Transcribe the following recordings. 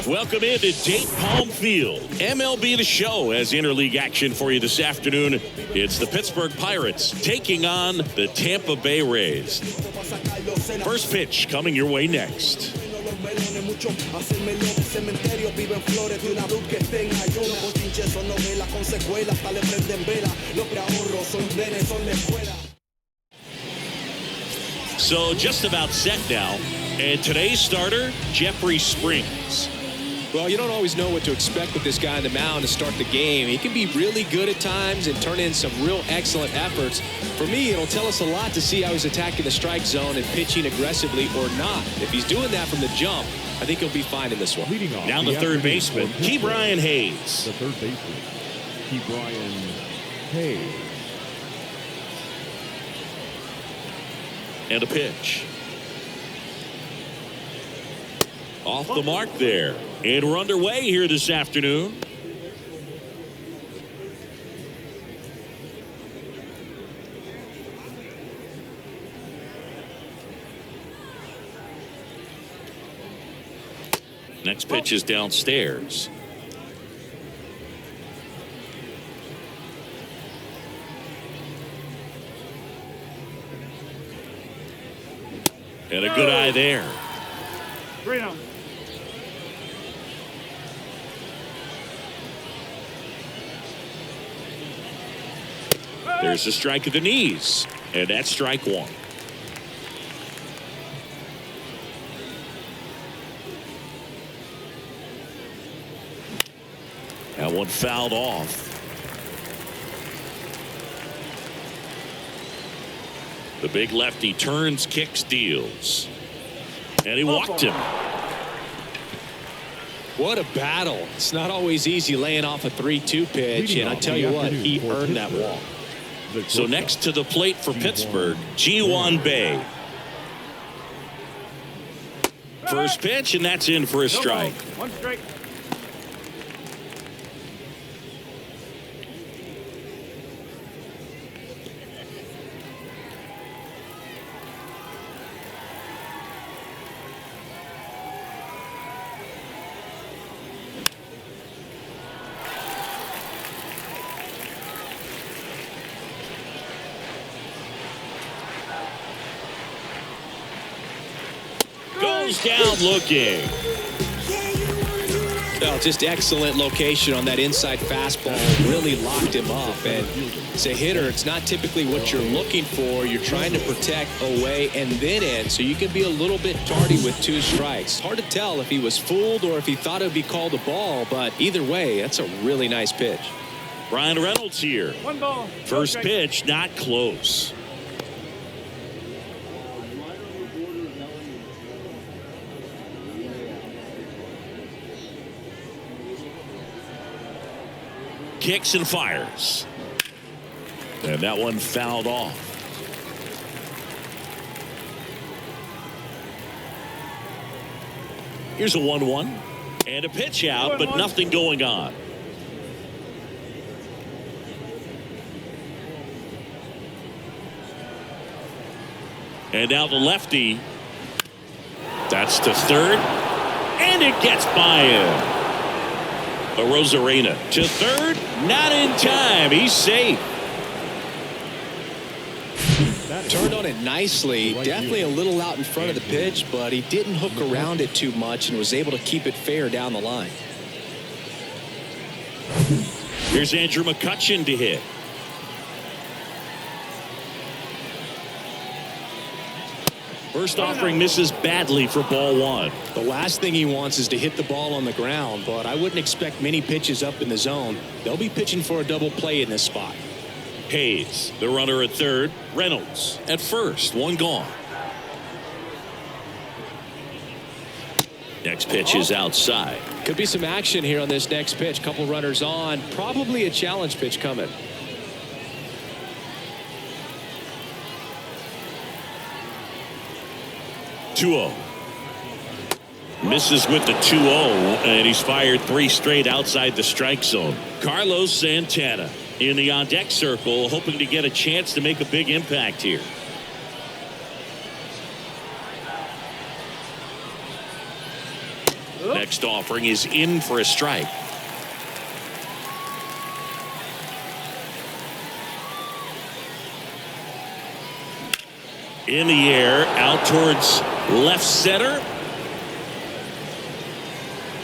Welcome into Dayton Palm Field. MLB The Show has interleague action for you this afternoon. It's the Pittsburgh Pirates taking on the Tampa Bay Rays. First pitch coming your way next. So just about set now. And today's starter, Jeffrey Springs. Well, you don't always know what to expect with this guy on the mound to start the game. He can be really good at times and turn in some real excellent efforts. For me, it'll tell us a lot to see how he's attacking the strike zone and pitching aggressively or not. If he's doing that from the jump, I think he'll be fine in this one. Down the third baseman, Ke'Bryan Hayes. The third baseman, Ke'Bryan Hayes. And a pitch. Off the mark there. And we're underway here this afternoon. Next pitch is downstairs. And a good eye there. 3-0. There's a strike at the knees, and that's strike one. That one fouled off. The big lefty turns, kicks, deals. And he walked him. What a battle. It's not always easy laying off a 3-2 pitch, and I tell you what, he earned that walk. So next to the plate for Pittsburgh, Ji-hwan Bae. First pitch, and that's in for a strike. One strike. Goes down looking. Well, just excellent location on that inside fastball. Really locked him up. And as a hitter, it's not typically what you're looking for. You're trying to protect away and then in, so you can be a little bit tardy with 2 strikes. Hard to tell if he was fooled or if he thought it would be called a ball, but either way, that's a really nice pitch. Brian Reynolds here. 1 ball. First pitch, not close. Kicks and fires. And that one fouled off. Here's a 1-1. And a pitch out, but nothing going on. And now the lefty. That's to third. And it gets by him. Rosarena to third, not in time. He's safe. Turned on it nicely. Definitely a little out in front of the pitch, but he didn't hook around it too much and was able to keep it fair down the line. Here's Andrew McCutchen to hit. First offering misses badly for ball 1. The last thing he wants is to hit the ball on the ground, but I wouldn't expect many pitches up in the zone. They'll be pitching for a double play in this spot. Hayes, the runner at third. Reynolds at first. 1 gone. Next pitch is outside. Could be some action here on this next pitch. Couple runners on. Probably a challenge pitch coming. 2-0. Misses with the 2-0, and he's fired 3 straight outside the strike zone. Carlos Santana in the on-deck circle, hoping to get a chance to make a big impact here. Next offering is in for a strike. In the air, out towards left center.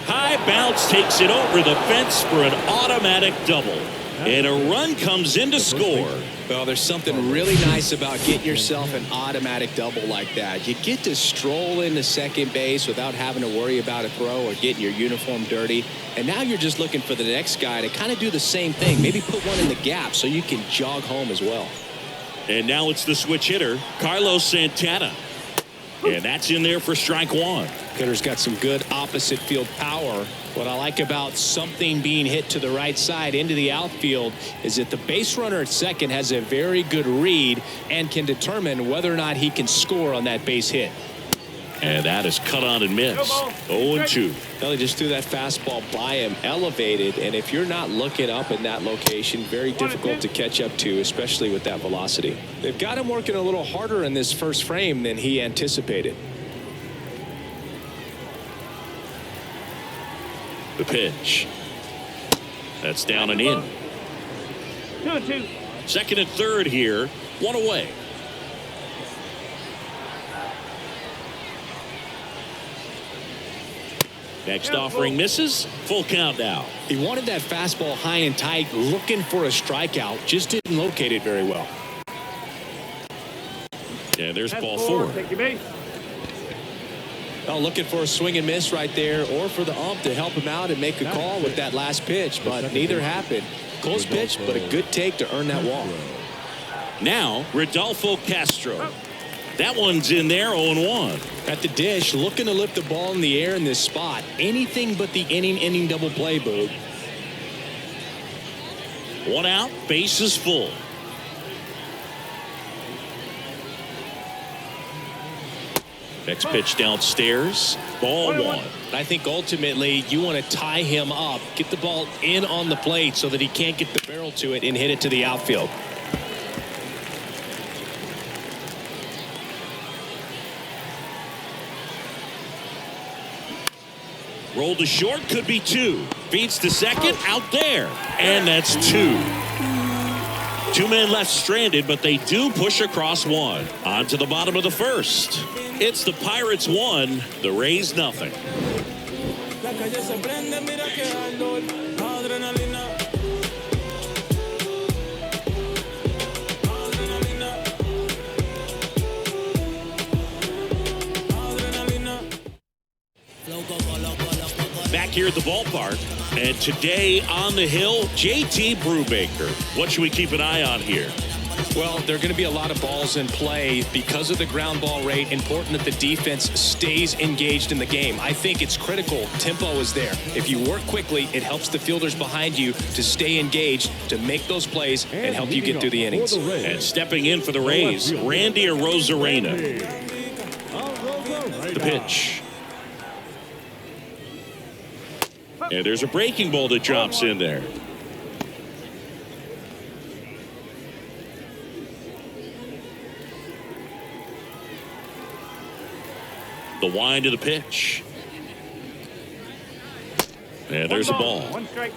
High bounce takes it over the fence for an automatic double. And a run comes in to score. Well, there's something really nice about getting yourself an automatic double like that. You get to stroll into second base without having to worry about a throw or getting your uniform dirty. And now you're just looking for the next guy to kind of do the same thing. Maybe put one in the gap so you can jog home as well. And now it's the switch hitter, Carlos Santana. And that's in there for strike one. Hitter's got some good opposite field power. What I like about something being hit to the right side into the outfield is that the base runner at second has a very good read and can determine whether or not he can score on that base hit. And that is cut on and missed. 0-2. Well, he just threw that fastball by him, elevated, and if you're not looking up in that location, very difficult to catch up to, especially with that velocity. They've got him working a little harder in this first frame than he anticipated. The pitch. That's down and in. 2-2. Second and third here. One away. Next offering misses. Full count now. He wanted that fastball high and tight, looking for a strikeout. Just didn't locate it very well. And there's ball four. Take your base. Well, looking for a swing and miss right there, or for the ump to help him out and make a call with that last pitch, but neither happened. Close pitch, but a good take to earn that walk. Now, Rodolfo Castro. That one's in there, 0-1. At the dish, looking to lift the ball in the air in this spot. Anything but the inning double play, Boog. One out, base is full. Next pitch downstairs, ball one. I think ultimately you want to tie him up, get the ball in on the plate so that he can't get the barrel to it and hit it to the outfield. Roll to short, could be two. Feeds to second, out there. And that's two. Two men left stranded, but they do push across one. On to the bottom of the first. It's the Pirates 1, the Rays nothing. Back here at the ballpark, and today on the hill, JT Brubaker. What should we keep an eye on here? Well, there are going to be a lot of balls in play because of the ground ball rate. Important that the defense stays engaged in the game. I think it's critical. Tempo is there. If you work quickly, it helps the fielders behind you to stay engaged, to make those plays, and help you get through the innings. And stepping in for the Rays, Randy Arozarena. The pitch. And there's a breaking ball that drops in there. The wind of the pitch. And there's a ball. One strike.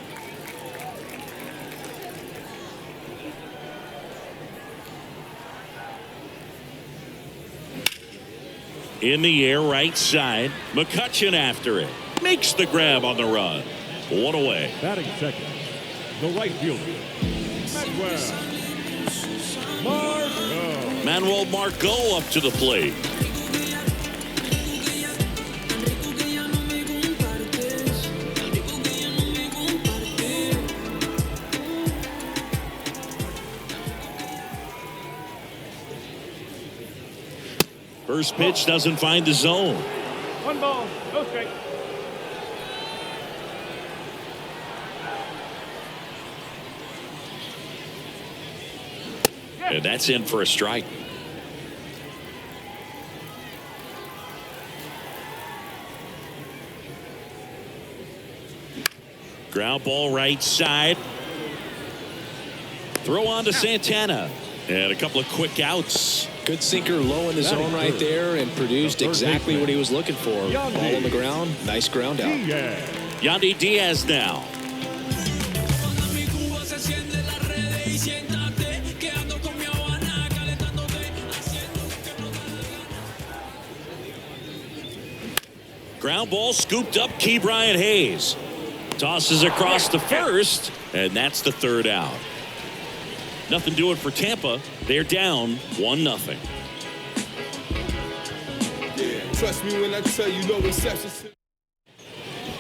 In the air, right side. McCutchen after it. Makes the grab on the run. One away. Batting second, the right fielder, Manuel Margot up to the plate. First pitch doesn't find the zone. One ball, no strike. And that's in for a strike. Ground ball right side. Throw on to Santana. And a couple of quick outs. Good sinker low in the zone right there and produced exactly what he was looking for. Ball on the ground. Nice ground out. Yandy Diaz now. Ground ball scooped up. Ke'Bryan Hayes tosses across the first, and that's the third out. Nothing doing for Tampa. They're down 1-0. Trust me when I tell you, no exceptions.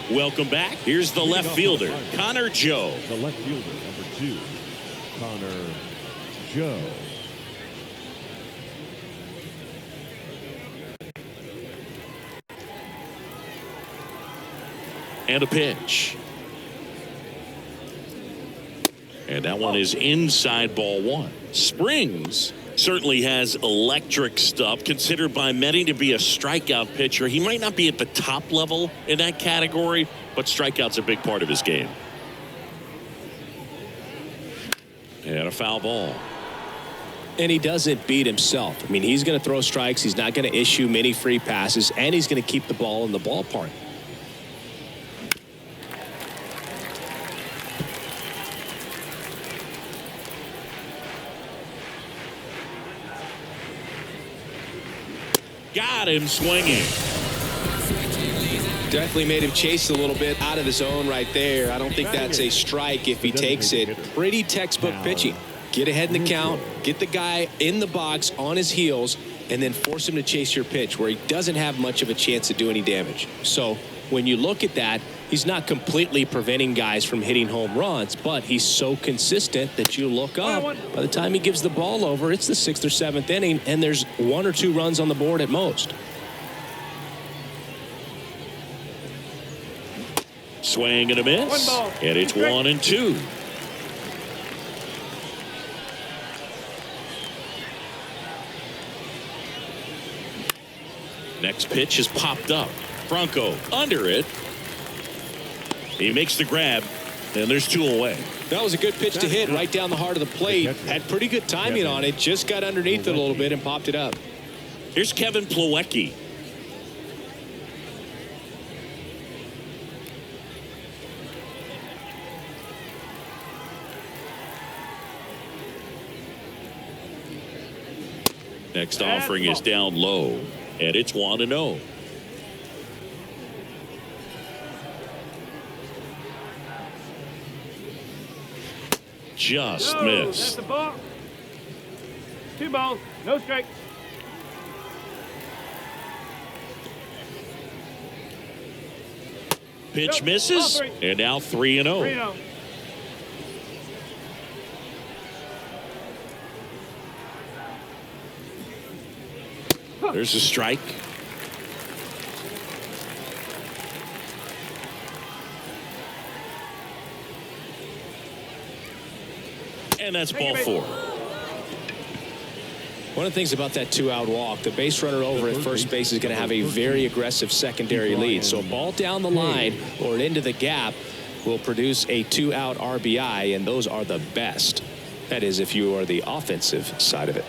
Welcome back. Here's the left fielder, Connor Joe. The left fielder, number 2, Connor Joe. And a pitch. And that one is inside ball 1. Springs certainly has electric stuff, considered by many to be a strikeout pitcher. He might not be at the top level in that category, but strikeout's a big part of his game. And a foul ball. And he doesn't beat himself. I mean, he's going to throw strikes. He's not going to issue many free passes, and he's going to keep the ball in the ballpark. Got him swinging. Definitely made him chase a little bit out of the zone right there. I don't think that's a strike if he takes it. Pretty textbook pitching. Get ahead in the count, get the guy in the box on his heels, and then force him to chase your pitch where he doesn't have much of a chance to do any damage. So when you look at that, he's not completely preventing guys from hitting home runs, but he's so consistent that you look up. By the time he gives the ball over, it's the 6th or 7th inning, and there's 1 or 2 runs on the board at most. Swing and a miss. And it's 1-2. Next pitch is popped up. Franco under it. He makes the grab, and there's 2 away. That was a good pitch to hit right down the heart of the plate. Had pretty good timing on it. Just got underneath it a little bit and popped it up. Here's Kevin Plawecki. Next offering is down low, and it's 1-0. Just missed. That's the ball. 2 balls, no strikes. Pitch misses, and now 3-0. 3-0. There's a strike. And that's ball 4. One of the things about that 2-out walk, the base runner over at first base is going to have a very aggressive secondary lead. So a ball down the line or into the gap will produce a 2-out RBI, and those are the best. That is, if you are the offensive side of it.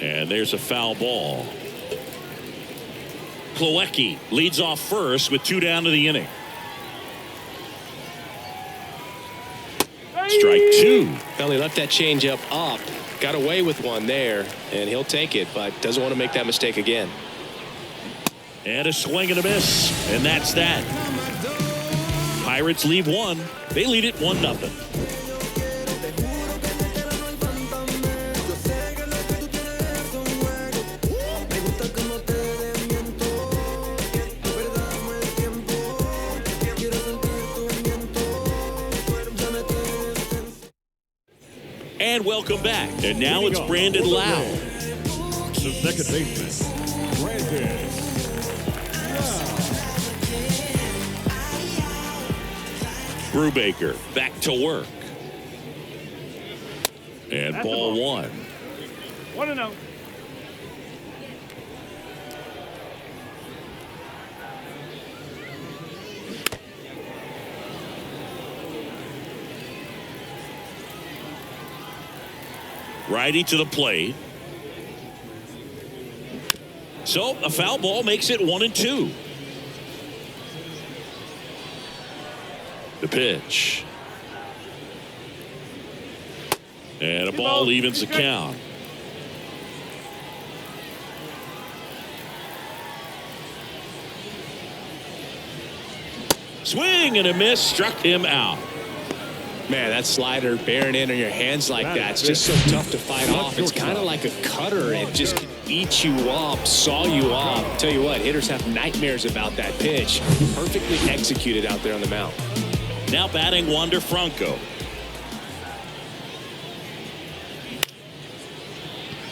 And there's a foul ball. Plawecki leads off first with 2 down to the inning. Strike 2. Well, he left that changeup up, got away with one there, and he'll take it, but doesn't want to make that mistake again. And a swing and a miss, and that's that. Pirates leave 1. They lead it 1-0. And welcome back. And now it's Brandon Lau. The second baseman, Brandon Brubaker back to work. And That's ball 1. 1-0. Righty to the plate. So a foul ball makes it 1-2. The pitch. And a ball evens the count. Swing and a miss, struck him out. Man, that slider bearing in on your hands like that, it's just so tough to fight off. It's kind of like a cutter. It just can eat you up, saw you off. Tell you what, hitters have nightmares about that pitch. Perfectly executed out there on the mound. Now batting Wander Franco.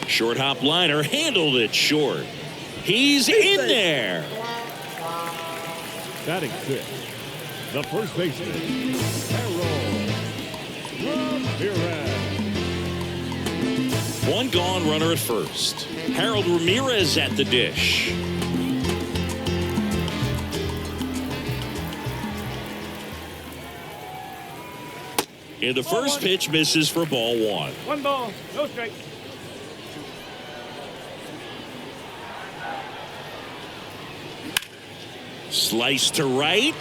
Short hop liner, handled it short. He's in there. Batting fifth, the first baseman, One gone, runner at first. Harold Ramirez at the dish. And the first pitch misses for ball one. 1 ball, no strike. Slice to right.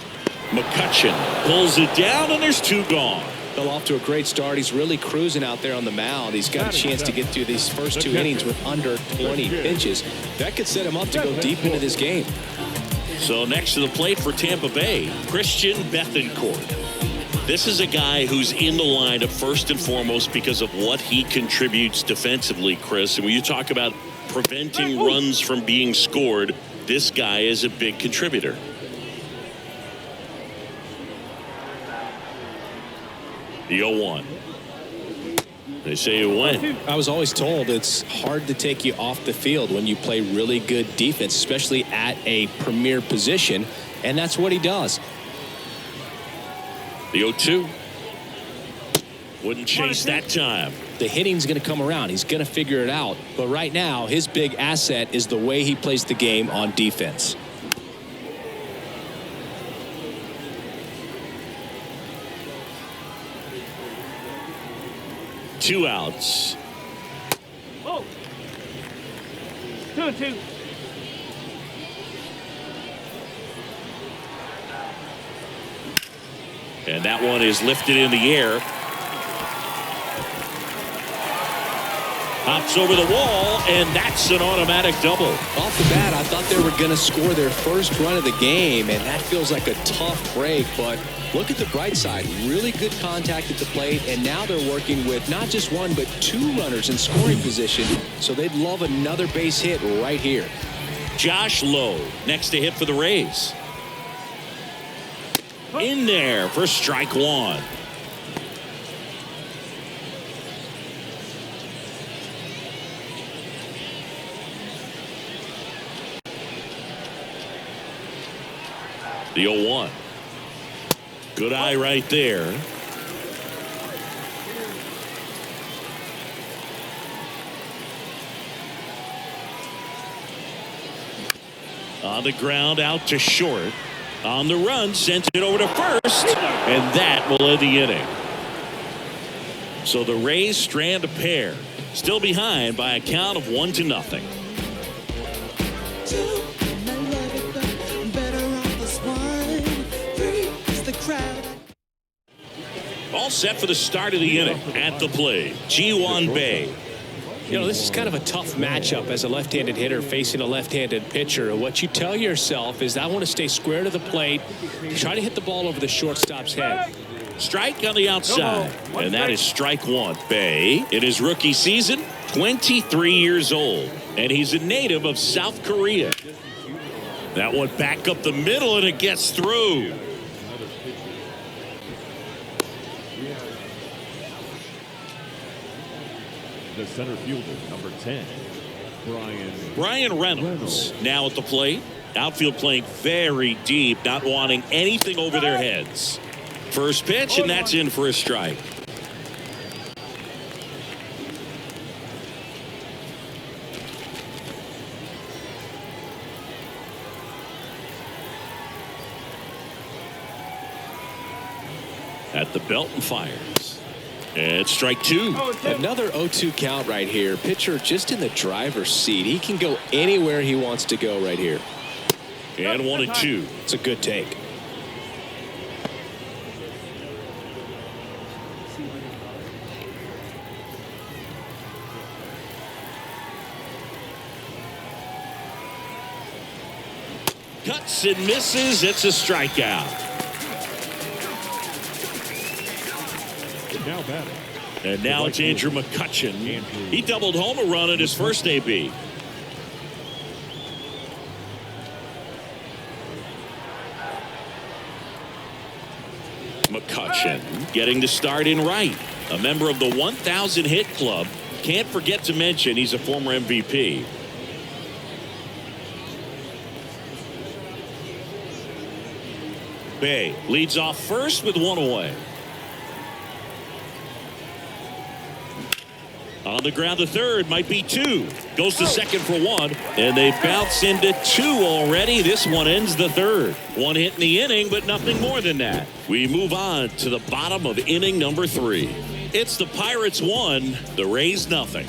McCutcheon pulls it down, and there's 2 gone. Well, off to a great start. He's really cruising out there on the mound. He's got a chance to get through these first 2 innings with under 20 pitches. That could set him up to go deep into this game. So next to the plate for Tampa Bay, Christian Bethancourt. This is a guy who's in the lineup first and foremost because of what he contributes defensively, Chris. And when you talk about preventing runs from being scored, this guy is a big contributor. The 0-1. They say it went. I was always told it's hard to take you off the field when you play really good defense, especially at a premier position, and that's what he does. The 0-2. Wouldn't chase that time. The hitting's going to come around. He's going to figure it out. But right now, his big asset is the way he plays the game on defense. Two outs. Oh. 2-2. And that one is lifted in the air. Hops over the wall, and that's an automatic double. Off the bat, I thought they were going to score their first run of the game, and that feels like a tough break. But look at the bright side. Really good contact at the plate, and now they're working with not just 1, but 2 runners in scoring position. So they'd love another base hit right here. Josh Lowe next to hit for the Rays. In there for strike 1. The 0-1. Good eye right there. On the ground, out to short. On the run, sends it over to first, and that will end the inning. So the Rays strand a pair, still behind by a count of 1-0. All set for the start of the inning. At the plate, Ji-hwan Bae. You know, this is kind of a tough matchup as a left-handed hitter facing a left-handed pitcher. What you tell yourself is, I want to stay square to the plate, try to hit the ball over the shortstop's head. Strike on the outside, and that is strike 1. Bae, in his rookie season, 23 years old, and he's a native of South Korea. That one back up the middle, and it gets through. The center fielder, number 10, Brian Reynolds now at the plate. Outfield playing very deep, not wanting anything over their heads. First pitch, and that's in for a strike. At the belt and fires. And strike two. Another 0-2 count right here. Pitcher just in the driver's seat. He can go anywhere he wants to go right here. And 1-2. It's a good take. Cuts and misses. It's a strikeout. Now batting. And now it's Andrew McCutchen. He doubled home a run at his first AB. McCutchen getting the start in right. A member of the 1,000 hit club. Can't forget to mention he's a former MVP. Bay leads off first with one away. On the ground to third, might be two. Goes to second for one, and they bounce into two already. This one ends the third. One hit in the inning, but nothing more than that. We move on to the bottom of inning number 3. It's the Pirates 1, the Rays nothing.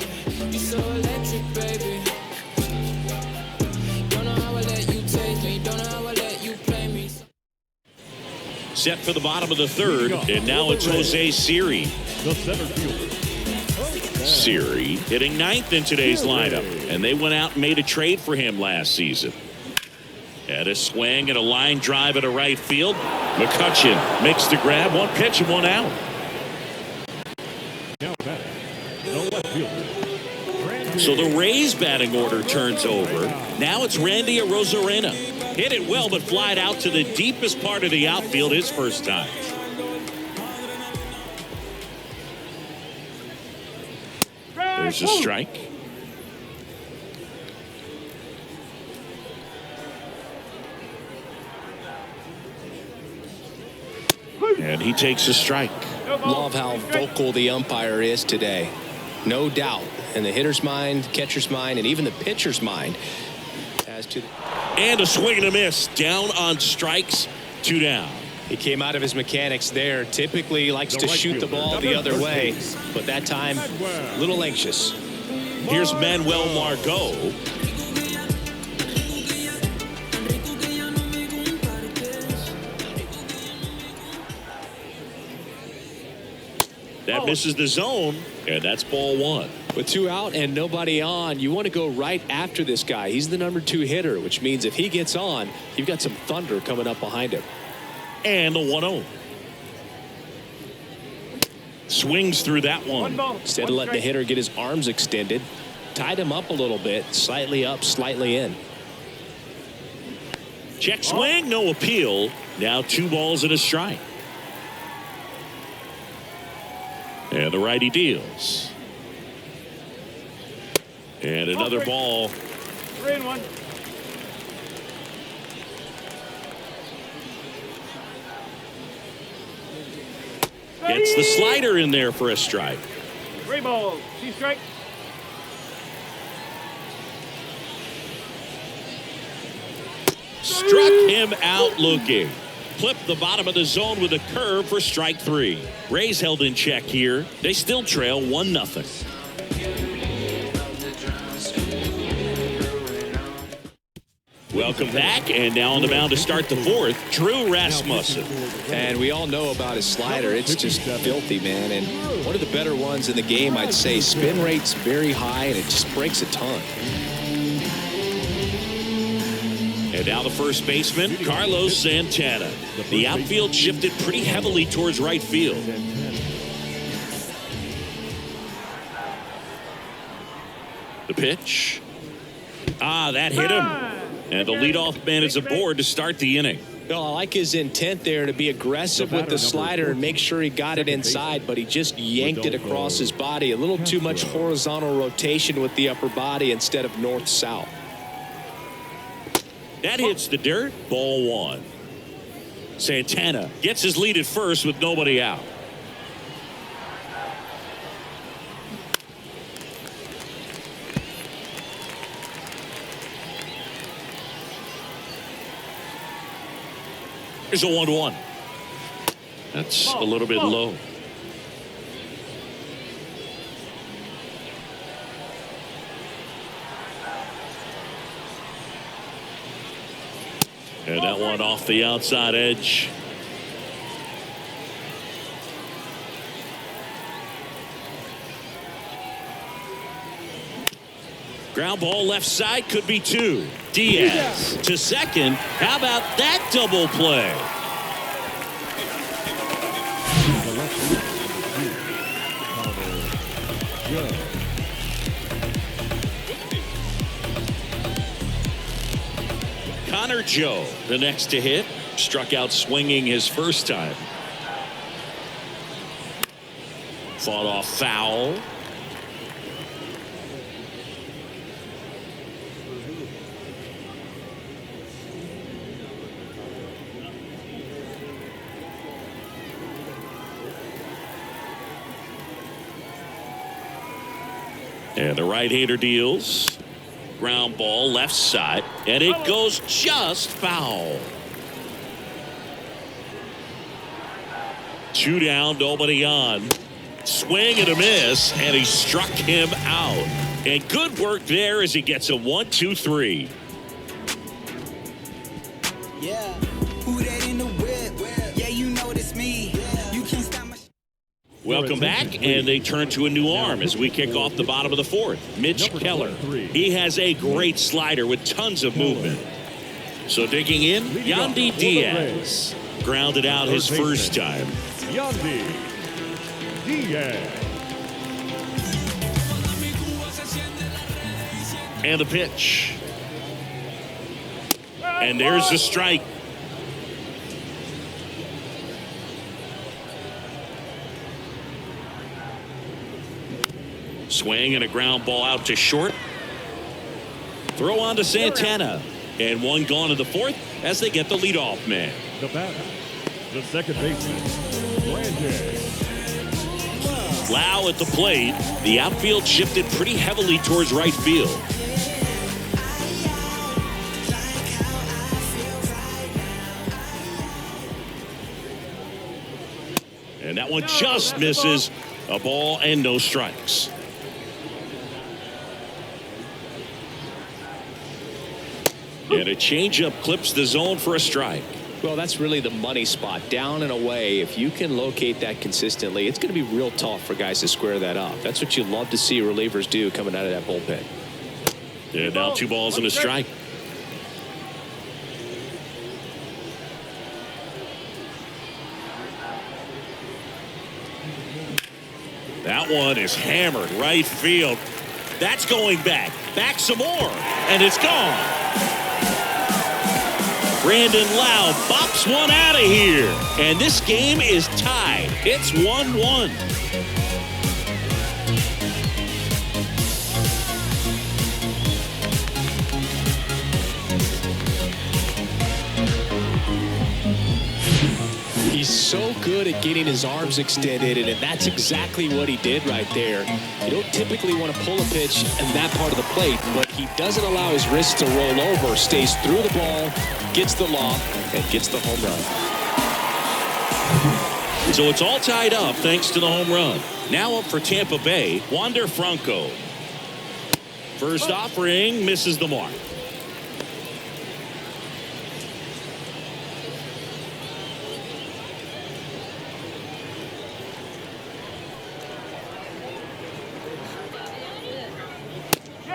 You're so electric, baby. Don't know how I let you take me. Don't know how I let you play me. Set for the bottom of the third, and now it's Jose Siri. The center fielder. Siri hitting 9th in today's lineup, and they went out and made a trade for him last season. At a swing and a line drive at a right field. McCutchen makes the grab. One pitch and one out. Now batting. The left fielder. So the Rays batting order turns over. Now it's Randy Arozarena. Hit it well, but flied out to the deepest part of the outfield his first time. There's a strike. And he takes a strike. Love how vocal the umpire is today. No doubt in the hitter's mind, catcher's mind, and even the pitcher's mind as to. And a swing and a miss. Down on strikes. 2 down. He came out of his mechanics there. Typically likes to shoot the ball the other way, but that time a little anxious. Here's Manuel Margot. That misses the zone, and that's ball 1. With 2 out and nobody on, you want to go right after this guy. He's the number 2 hitter, which means if he gets on, you've got some thunder coming up behind him. And the 1-0. Swings through that one. Instead of letting the hitter get his arms extended, tied him up a little bit, slightly up, slightly in. Check swing, no appeal. Now 2 balls and a strike. And the righty deals. And another ball. 3-1. Gets the slider in there for a strike. 3 balls. 2 strikes. Struck him out looking. Clipped the bottom of the zone with a curve for strike 3. Rays held in check here. They still trail 1-0. Welcome back, and now on the mound to start the 4th, Drew Rasmussen. And we all know about his slider. It's just filthy, man. And one of the better ones in the game, I'd say. Spin rate's very high, and it just breaks a ton. And now the first baseman, Carlos Santana. The outfield shifted pretty heavily towards right field. The pitch. That hit him. And the leadoff man is aboard to start the inning. No, I like his intent there to be aggressive with the slider and make sure he got it inside, but he just yanked it across his body. A little too much horizontal rotation with the upper body instead of north-south. That hits the dirt. Ball 1. Santana gets his lead at first with nobody out. Here's a 1-1. That's a little bit low. And that one off the outside edge. Ground ball left side, could be two. Diaz to second. How about that double play? Connor Joe, the next to hit, struck out swinging his first time. Fought off foul. And the right-hander deals. Ground ball left side, and it goes just foul. 2 down, nobody on. Swing and a miss, and he struck him out. And good work there as he gets a 1, 2, 3. Yeah, who that in the whip? Yeah, you know it's me. You can't stop my. Welcome back, and they turn to a new arm as we kick off the bottom of the fourth. Mitch Keller. He has a great slider with tons of movement. So digging in, Yandy Diaz. Grounded out his first time. Yandy Diaz. And the pitch. And there's the strike. Swing and a ground ball out to short. Throw on to Santana. And one gone in the fourth as they get the leadoff man. The batter, the second baseman, Brandon. Lau at the plate. The outfield shifted pretty heavily towards right field. And that one just misses. A ball and no strikes. And a changeup clips the zone for a strike. Well, that's really the money spot. Down and away. If you can locate that consistently, it's going to be real tough for guys to square that up. That's what you love to see relievers do coming out of that bullpen. And now 2 balls and a strike. That one is hammered right field. That's going back. Back some more. And it's gone. Brandon Lau bops one out of here. And this game is tied. It's 1-1. He's so good at getting his arms extended, and that's exactly what he did right there. You don't typically want to pull a pitch in that part of the plate, but he doesn't allow his wrist to roll over, stays through the ball, gets the lob, and gets the home run. So it's all tied up thanks to the home run. Now up for Tampa Bay, Wander Franco. First offering misses the mark.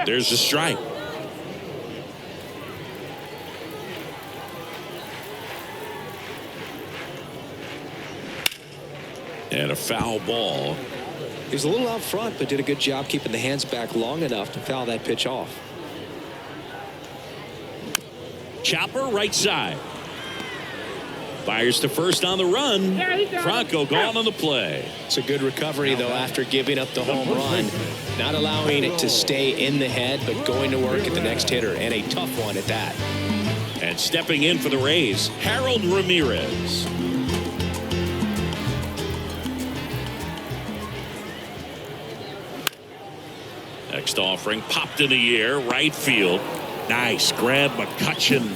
There's the strike. And a foul ball. He was a little out front, but did a good job keeping the hands back long enough to foul that pitch off. Chopper right side. Fires to first on the run. Franco gone on the play. It's a good recovery, though, after giving up the home run. Not allowing it to stay in the head, but going to work at the next hitter, and a tough one at that. And stepping in for the Rays, Harold Ramirez. Next offering popped in the air, right field. Nice grab, McCutcheon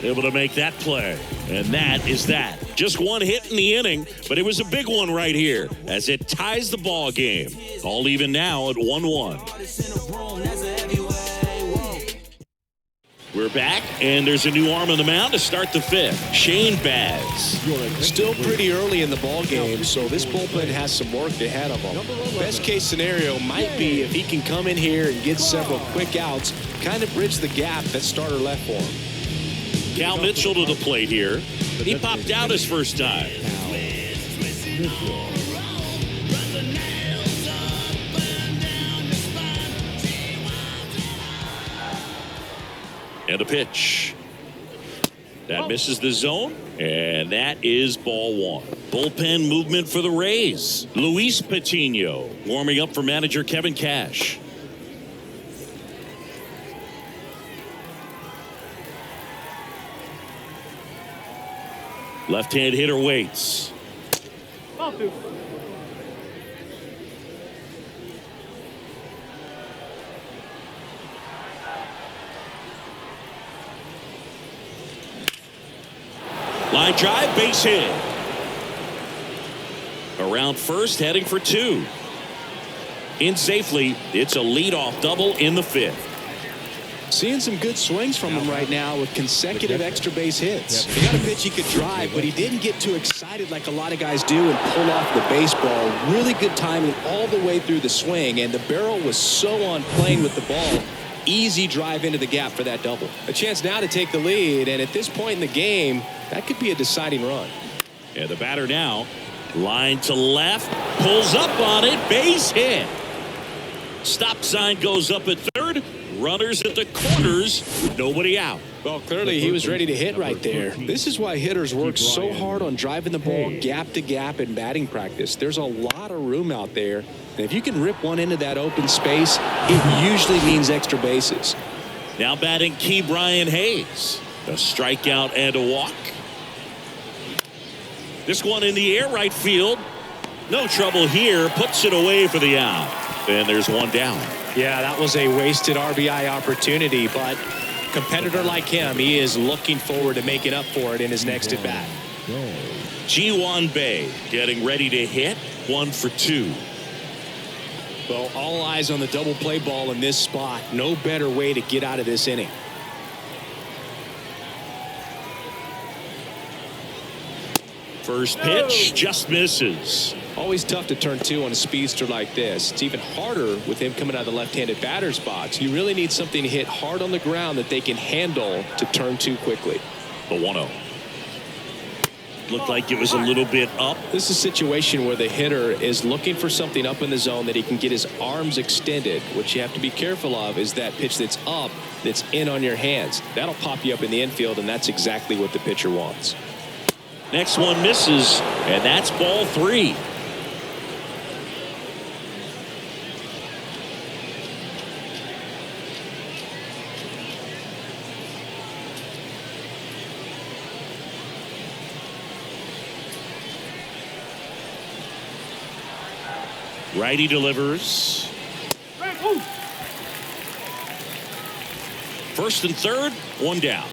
able to make that play. And that is that. Just one hit in the inning, but it was a big one right here as it ties the ball game. All even now at 1-1. We're back, and there's a new arm on the mound to start the fifth. Shane Baz. Still pretty early in the ball game, so this bullpen has some work ahead of them. Best case scenario might be if he can come in here and get several quick outs, kind of bridge the gap that starter left for him. Cal Mitchell to the plate here. He popped out his first time. And a pitch. That misses the zone, and that is ball one. Bullpen movement for the Rays. Luis Patino warming up for manager Kevin Cash. Left-hand hitter waits. Ball two. Line drive, base hit. Around first, heading for two. In safely, it's a leadoff double in the fifth. Seeing some good swings from him right now with consecutive extra base hits. He got a pitch he could drive, but he didn't get too excited like a lot of guys do and pull off the baseball. Really good timing all the way through the swing, and the barrel was so on plane with the ball. Easy drive into the gap for that double. A chance now to take the lead, and at this point in the game, that could be a deciding run. And the batter now, line to left, pulls up on it, base hit. Stop sign goes up at third. Runners at the corners, nobody out. Well, clearly he was ready to hit right there. This is why hitters work so hard on driving the ball gap to gap in batting practice. There's a lot of room out there. And if you can rip one into that open space, it usually means extra bases. Now batting Key Brian Hayes. A strikeout and a walk. This one in the air, right field. No trouble here. Puts it away for the out. And there's one down. Yeah, that was a wasted RBI opportunity, but competitor like him, he is looking forward to making up for it in his next at bat. Ji-Hwan Bae getting ready to hit. 1 for 2. Well, all eyes on the double play ball in this spot. No better way to get out of this inning. First pitch just misses. Always tough to turn two on a speedster like this. It's even harder with him coming out of the left-handed batter's box. You really need something to hit hard on the ground that they can handle to turn two quickly. The 1-0. Looked like it was a little bit up. This is a situation where the hitter is looking for something up in the zone that he can get his arms extended. What you have to be careful of is that pitch that's up, that's in on your hands. That'll pop you up in the infield, and that's exactly what the pitcher wants. Next one misses, and that's ball 3. Righty delivers. First and third, one down.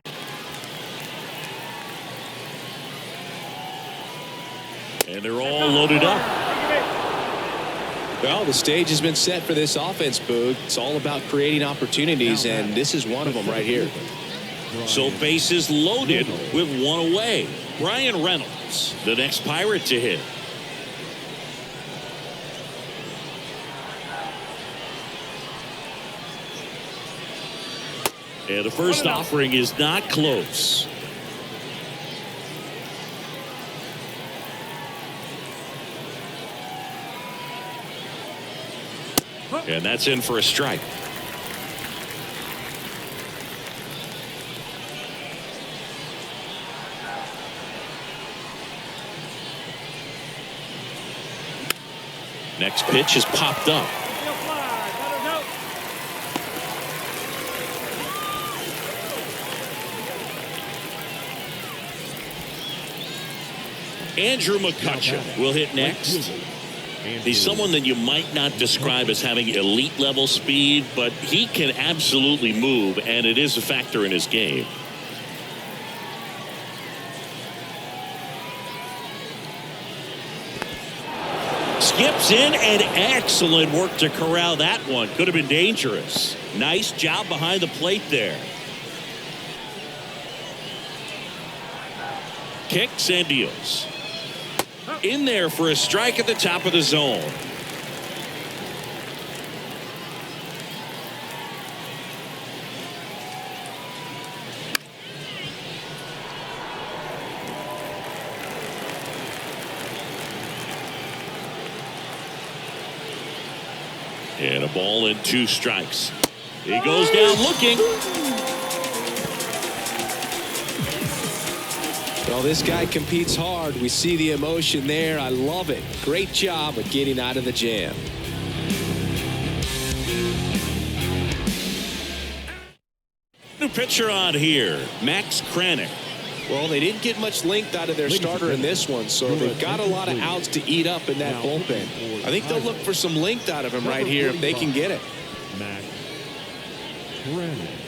And they're all loaded up. Well, the stage has been set for this offense, Boog. It's all about creating opportunities, and this is one of them right here. So bases loaded with one away. Brian Reynolds, the next Pirate to hit. And the first offering is not close. And that's in for a strike. Next pitch is popped up. Andrew McCutcheon will hit next. He's someone that you might not describe as having elite level speed, but he can absolutely move, and it is a factor in his game. Skips in, and excellent work to corral that one. Could have been dangerous. Nice job behind the plate there. kicks and deals. In there for a strike at the top of the zone. And a ball and 2 strikes. He goes down looking. Well, this guy competes hard. We see the emotion there. I love it. Great job of getting out of the jam. New pitcher on here, Max Kranick. Well, they didn't get much length out of their starter in this one, so they've got a lot of outs to eat up in that bullpen. I think they'll look for some length out of him right here if they can get it. Max Kranick.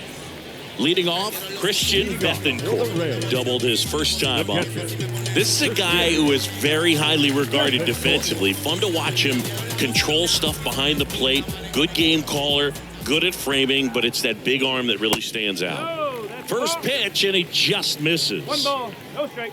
Leading off, Christian Bethancourt doubled his first time up. This is a guy who is very highly regarded defensively. Fun to watch him control stuff behind the plate. Good game caller, good at framing, but it's that big arm that really stands out. First pitch, and he just misses. 1 ball, no strike.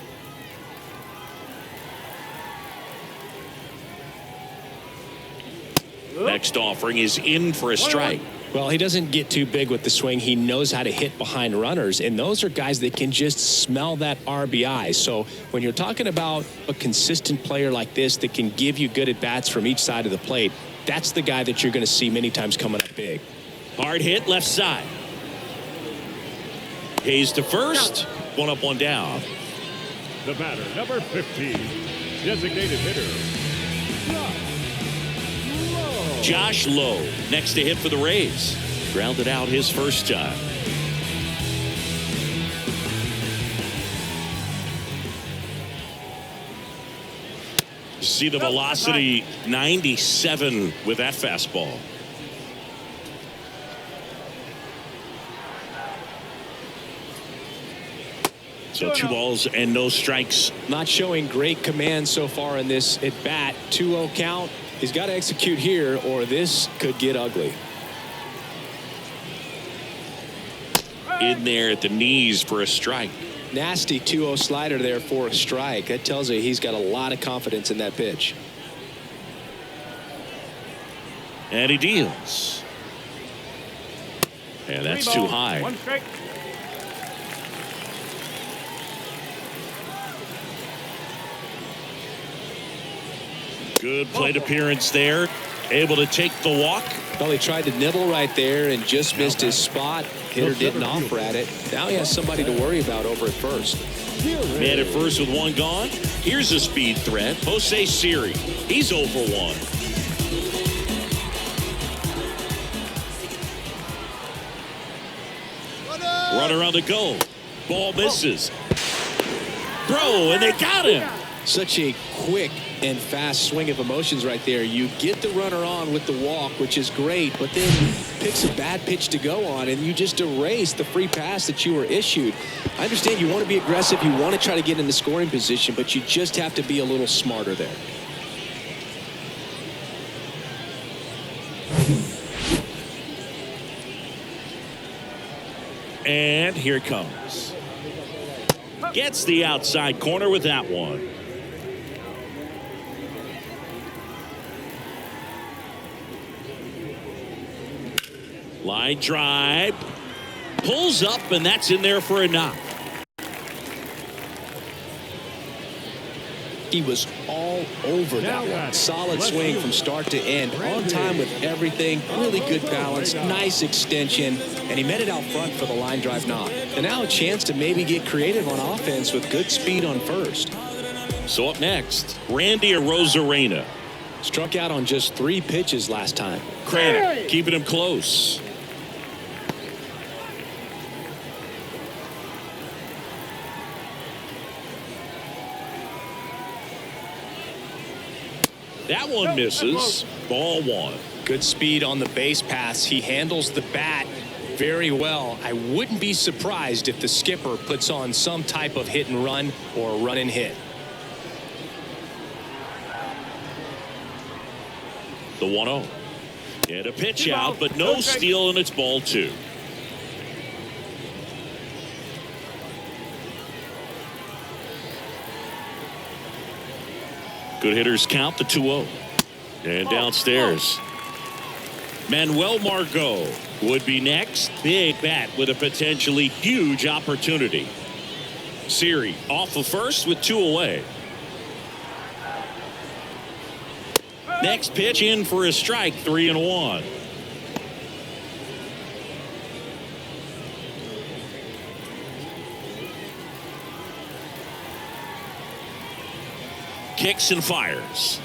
Next offering is in for a strike. Well, he doesn't get too big with the swing. He knows how to hit behind runners, and those are guys that can just smell that RBI. So when you're talking about a consistent player like this that can give you good at-bats from each side of the plate, that's the guy that you're going to see many times coming up big. Hard hit left side. Hayes to first. 1 up, 1 down. The batter, number 15, designated hitter, Josh Lowe next to hit for the Rays. Grounded out his first time. See the velocity, 97 with that fastball. So 2 balls and no strikes. Not showing great command so far in this at bat. 2-0 count. He's got to execute here or this could get ugly. In there at the knees for a strike. Nasty 2-0 slider there for a strike. That tells you he's got a lot of confidence in that pitch. And he deals. And that's too high. 1 strike. Good plate appearance there. Able to take the walk. Well, he tried to nibble right there and just missed his spot. Hitter didn't offer at it. Now he has somebody to worry about over at first. Man at first with 1 gone. Here's a speed threat. Jose Siri. He's 0 for 1. Runner on the go. Ball misses. Throw, and they got him. Such a quick and fast swing of emotions right there. You get the runner on with the walk, which is great, but then picks a bad pitch to go on, and you just erase the free pass that you were issued. I understand you want to be aggressive, you want to try to get in the scoring position, but you just have to be a little smarter there. And here it comes. Gets the outside corner with that one. Line drive. Pulls up, and that's in there for a knock. He was all over that one. Solid swing from start to end. On time with everything. Really good balance. Nice extension. And he met it out front for the line drive knock. And now a chance to maybe get creative on offense with good speed on first. So up next, Randy Arozarena. Struck out on just 3 pitches last time. Kranick keeping him close. That one misses. Ball 1. Good speed on the base paths. He handles the bat very well. I wouldn't be surprised if the skipper puts on some type of hit and run or run and hit. The 1-0. And a pitch out, but no steal, and it's ball 2. Good hitters count, the 2-0. And downstairs. Manuel Margot would be next. Big bat with a potentially huge opportunity. Siri off of first with 2 away. Next pitch in for a strike, 3-1. Kicks and fires.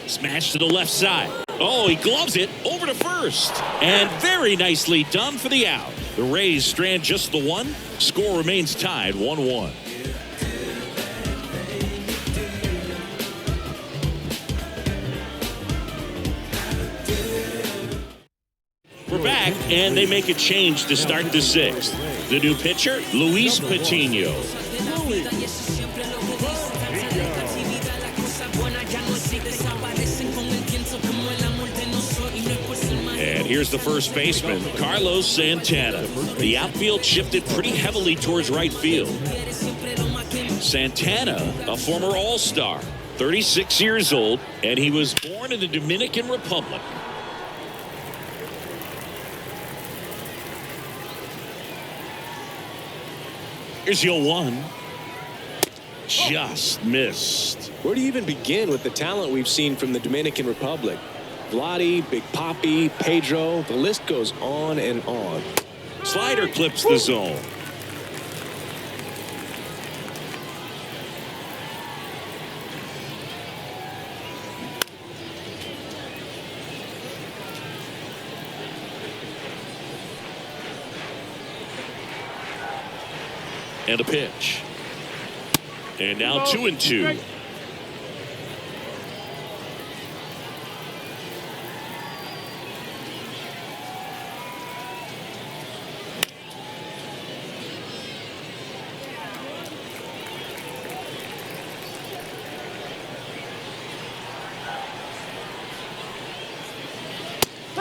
Smash to the left side. Oh, he gloves it over to first. And very nicely done for the out. The Rays strand just the one. Score remains tied 1-1. We're back, and they make a change to start the sixth. The new pitcher, Luis Patino. And here's the first baseman, Carlos Santana. The outfield shifted pretty heavily towards right field. Santana, a former All-Star, 36 years old, and he was born in the Dominican Republic. Here's your 1. Just missed. Where do you even begin with the talent we've seen from the Dominican Republic? Vladdy, Big Papi, Pedro, the list goes on and on. Slider clips the zone. And a pitch. And now 2-2.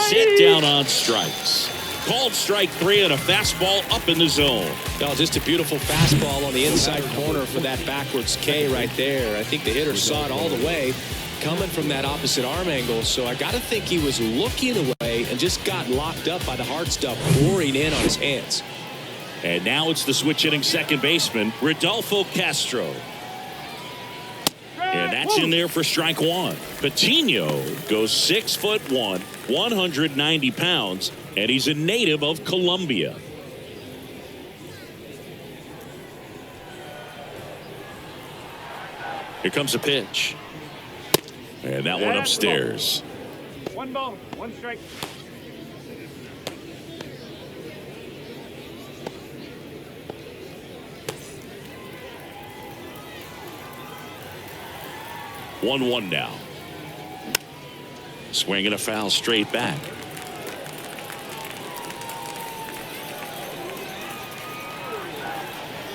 Sit down on strikes. Called strike 3 and a fastball up in the zone. No, just a beautiful fastball on the inside corner for that backwards K right there. I think the hitter saw it all the way coming from that opposite arm angle. So I got to think he was looking away and just got locked up by the hard stuff pouring in on his hands. And now it's the switch hitting second baseman, Rodolfo Castro. And that's in there for strike 1. Patino goes 6'1", 190 pounds, and he's a native of Colombia. Here comes a pitch. And that one upstairs. 1 ball, 1 strike. One now. Swinging a foul straight back.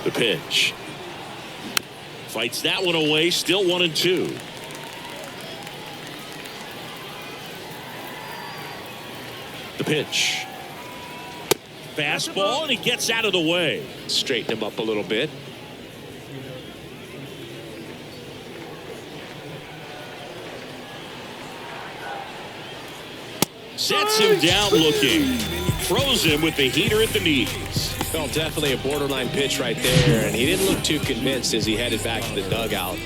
The pitch. Fights that one away. Still 1-2. The pitch. Fastball, and he gets out of the way. Straighten him up a little bit. Sets him down looking. Throws him with the heater at the knees. Well, definitely a borderline pitch right there, and he didn't look too convinced as he headed back to the dugout.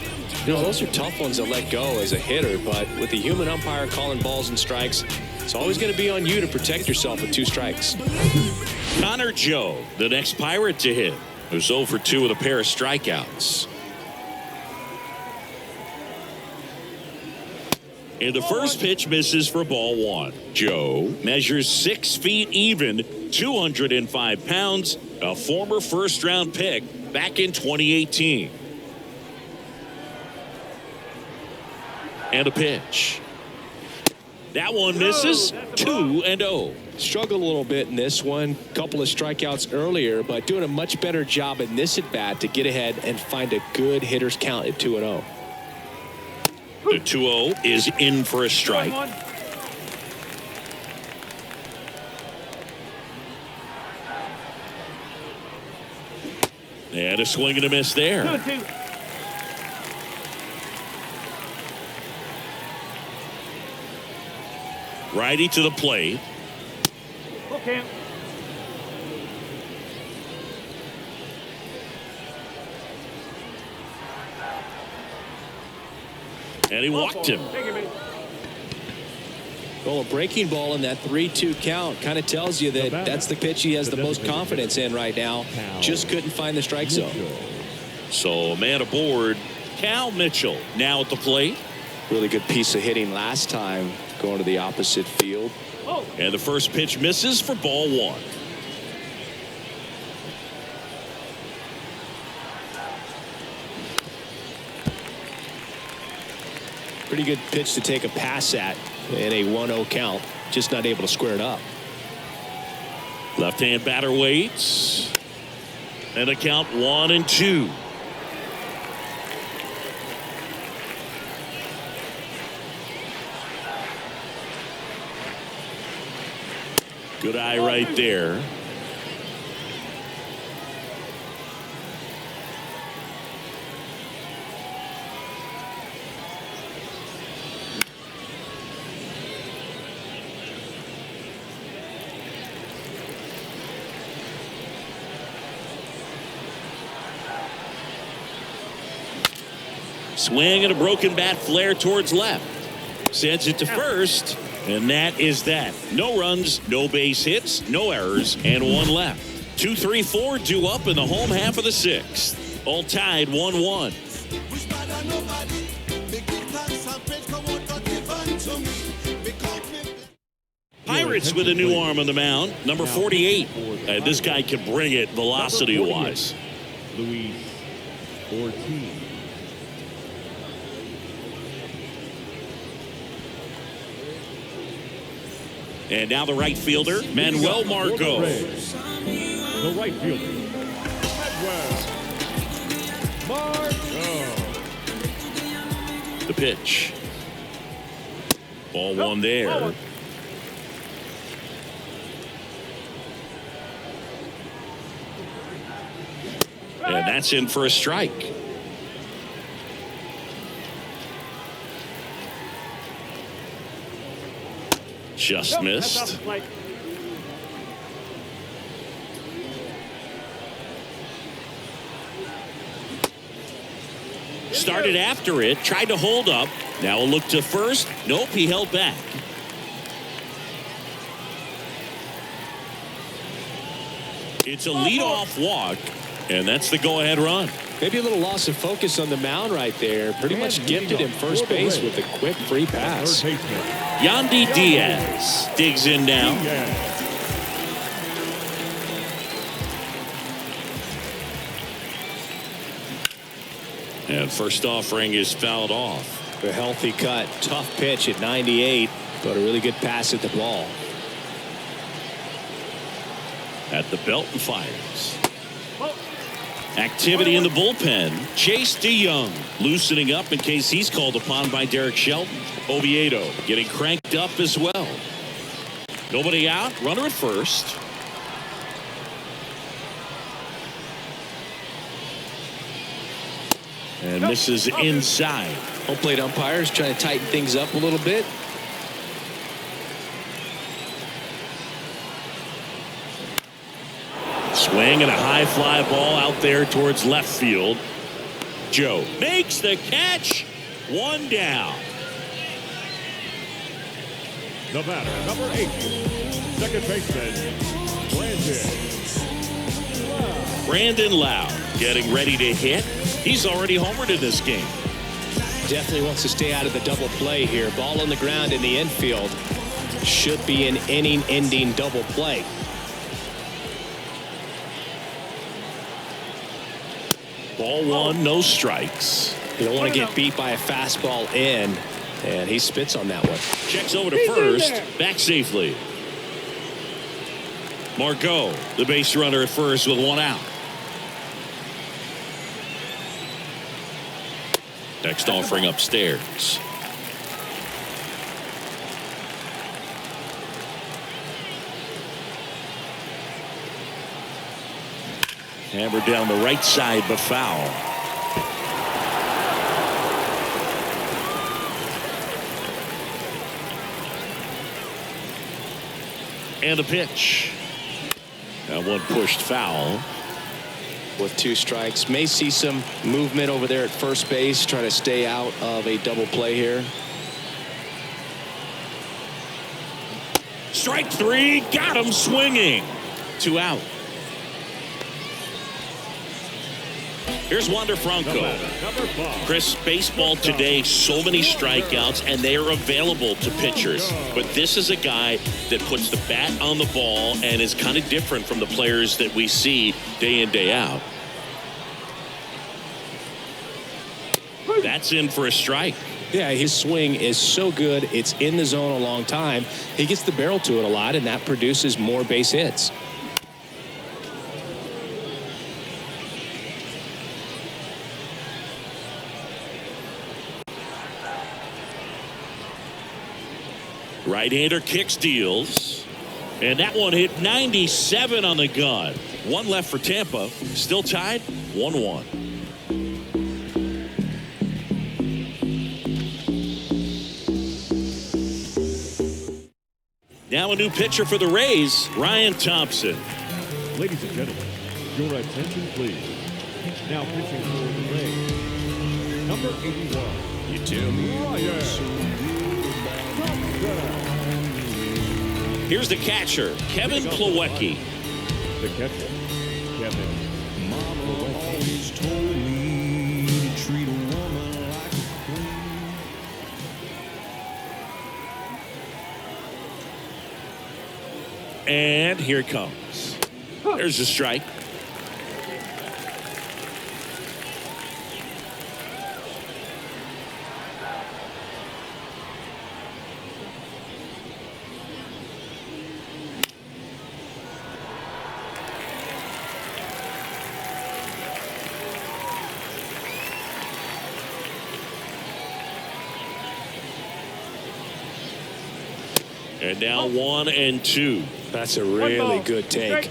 You know, those are tough ones to let go as a hitter, but with the human umpire calling balls and strikes, it's always going to be on you to protect yourself with 2 strikes. Connor Joe, the next Pirate to hit, who's 0 for 2 with a pair of strikeouts. And the first pitch misses for ball 1. Joe measures 6 feet even, 205 pounds, a former first-round pick back in 2018. And a pitch. That one misses. 2-0. Struggled a little bit in this one. Couple of strikeouts earlier, but doing a much better job in this at-bat to get ahead and find a good hitter's count at 2-0. The 2-0 is in for a strike. And a swing and a miss there. 2-2. Righty to the plate. Okay. And he walked him. Well, a breaking ball in that 3-2 count kind of tells you that that's the pitch he has the most confidence in right now. Just couldn't find the strike zone. So a man aboard. Cal Mitchell now at the plate. Really good piece of hitting last time going to the opposite field. And the first pitch misses for ball one. Pretty good pitch to take a pass at in a 1-0 count. Just not able to square it up. Left-hand batter waits. And a count 1-2. Good eye right there. Swing and a broken bat flare towards left. Sends it to first. And that is that. No runs, no base hits, no errors, and one left. 2, 3, 4 due up in the home half of the sixth. All tied 1-1. Pirates with a new arm on the mound, number 48. This guy can bring it velocity-wise. Luis Ortiz. And now the right fielder, Manuel Margot. The right fielder, Manuel Margot. The pitch. Ball one there. And that's in for a strike. Just missed. Started after it, tried to hold up. Now a look to first. Nope, he held back. It's a leadoff walk, and that's the go-ahead run. Maybe a little loss of focus on the mound right there. Pretty much gifted him first base with a quick free pass. Yandy Diaz digs in now. And first offering is fouled off. A healthy cut. Tough pitch at 98, but a really good pass at the ball. At the belt and fires. Activity in the bullpen. Chase DeYoung loosening up in case he's called upon by Derek Shelton. Oviedo getting cranked up as well. Nobody out. Runner at first. And this is inside. Home plate umpires trying to tighten things up a little bit. Swing and a high fly ball out there towards left field. Joe makes the catch. One down. The batter, number 8, second baseman, Brandon Lau getting ready to hit. He's already homered in this game. Definitely wants to stay out of the double play here. Ball on the ground in the infield. Should be an inning-ending double play. Ball one, no strikes. You don't want to get beat by a fastball in, and he spits on that one. Checks over to first, back safely. Margot, the base runner at first with one out. Next offering upstairs. Hammered down the right side, but foul. And the pitch. That one pushed foul. With 2 strikes, may see some movement over there at first base, trying to stay out of a double play here. Strike 3, got him swinging. 2 out. Here's Wander Franco. Chris, baseball today, so many strikeouts, and they are available to pitchers. But this is a guy that puts the bat on the ball and is kind of different from the players that we see day in, day out. That's in for a strike. Yeah, his swing is so good. It's in the zone a long time. He gets the barrel to it a lot, and that produces more base hits. Right-hander kicks, deals. And that one hit 97 on the gun. 1 left for Tampa. Still tied 1-1. Now a new pitcher for the Rays, Ryan Thompson. Ladies and gentlemen, your attention please. Now pitching for the Rays, number 81. You tell me. Ryan. Here's the catcher, Kevin Plawecki. The catcher, Kevin. Mama always told me to treat a woman like a queen. And here it comes. There's a strike. And now 1-2. That's a really good take.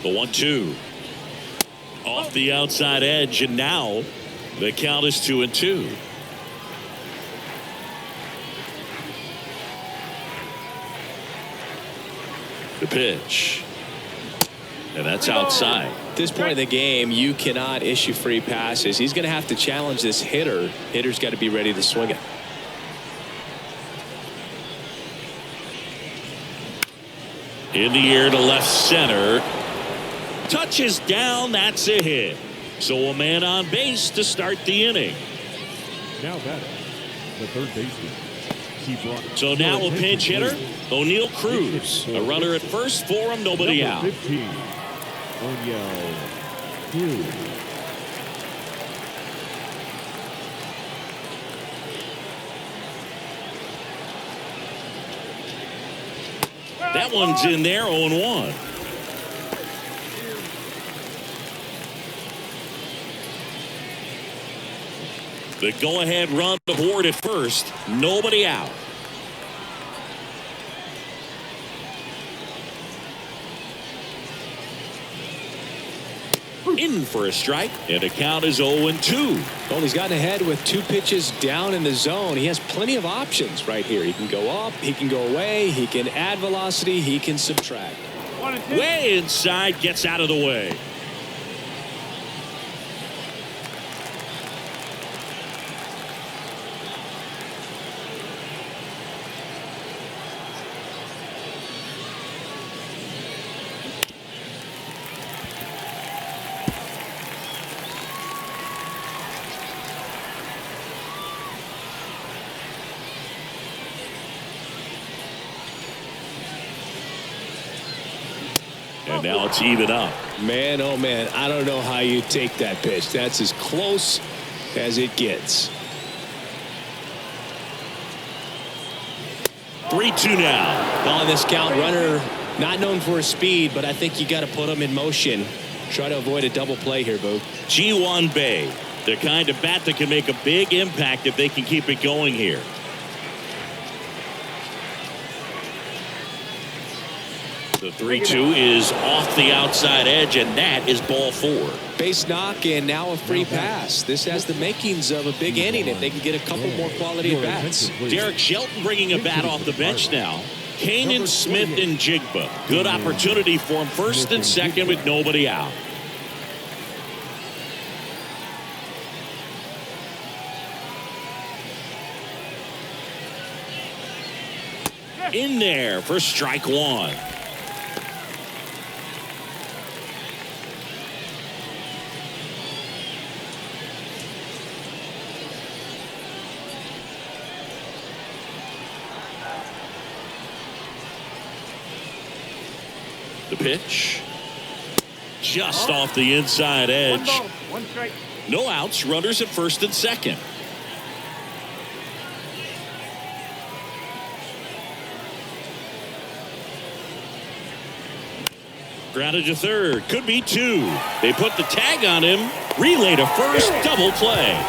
The 1-2. Off the outside edge, and now the count is 2-2. The pitch. And that's outside. At this point in the game, you cannot issue free passes. He's going to have to challenge this hitter. Hitter's got to be ready to swing it. In the air to left center. Touches down. That's a hit. So a man on base to start the inning. Now batting, the third baseman. So now a pinch hitter, O'Neal Cruz. A runner at first for him, nobody out. 15, O'Neal Cruz. That one's in there, 0-1. The go-ahead run aboard at first, nobody out. In for a strike, and the count is 0-2. Well, he's gotten ahead with 2 pitches down in the zone. He has plenty of options right here. He can go up, he can go away, he can add velocity, he can subtract. Way inside, gets out of the way. And now it's even up. Man, oh man, I don't know how you take that pitch. That's as close as it gets. 3-2 now. On this count, runner not known for his speed, but I think you got to put him in motion. Try to avoid a double play here, Boo. Ji-Hwan Bae, the kind of bat that can make a big impact if they can keep it going here. The 3-2 is off the outside edge, and that is ball 4. Base knock and now a free pass. This has the makings of a big inning if they can get a couple more quality at-bats. Derek Shelton bringing a bat off the bench now. Kanan Smith and Jigba. Good opportunity for him, first and second with nobody out. In there for strike one. The pitch. Just off the inside edge. 1 ball, 1 strike. No outs, runners at first and second. Grounded to third. Could be 2. They put the tag on him. Relay to first. Double play.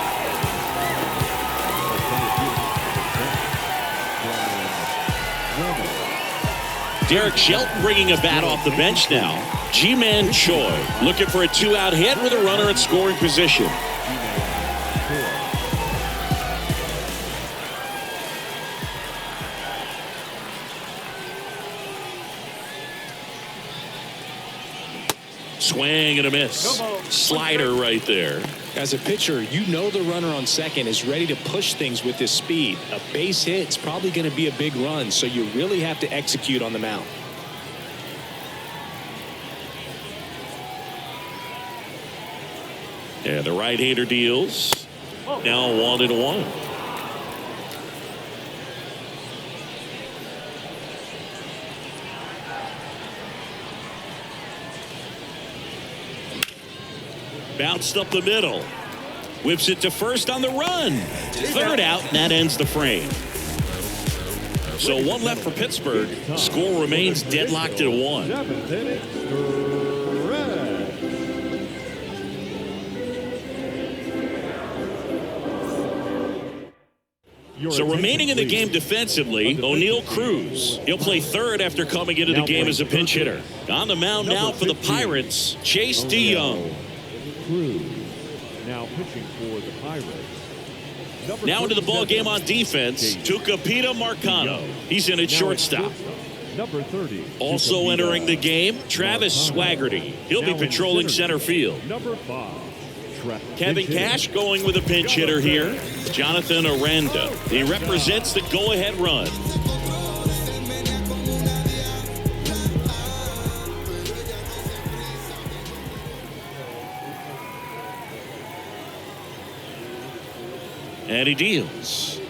Derek Shelton bringing a bat off the bench now. G-Man Choi looking for a 2-out hit with a runner at scoring position. Swing and a miss. Slider right there. As a pitcher, you know the runner on second is ready to push things with his speed. A base hit is probably going to be a big run, so you really have to execute on the mound. And the right-hander deals. Now 1-1. Bounced up the middle. Whips it to first on the run. Third out, and that ends the frame. So 1 left for Pittsburgh. Score remains deadlocked at 1. 7th inning, So remaining in the game defensively, O'Neal Cruz. He'll play third after coming into the game as a pinch hitter. On the mound now for the Pirates, Chase DeYoung. Cruz now pitching for the Pirates. Now into the ball game on defense, Tucupita Marcano. He's in at shortstop. Number 30. Also entering the game, Travis Swaggerty. He'll be patrolling center field. Number 5. Kevin Cash going with a pinch hitter here. Jonathan Aranda. He represents the go-ahead run. And he deals.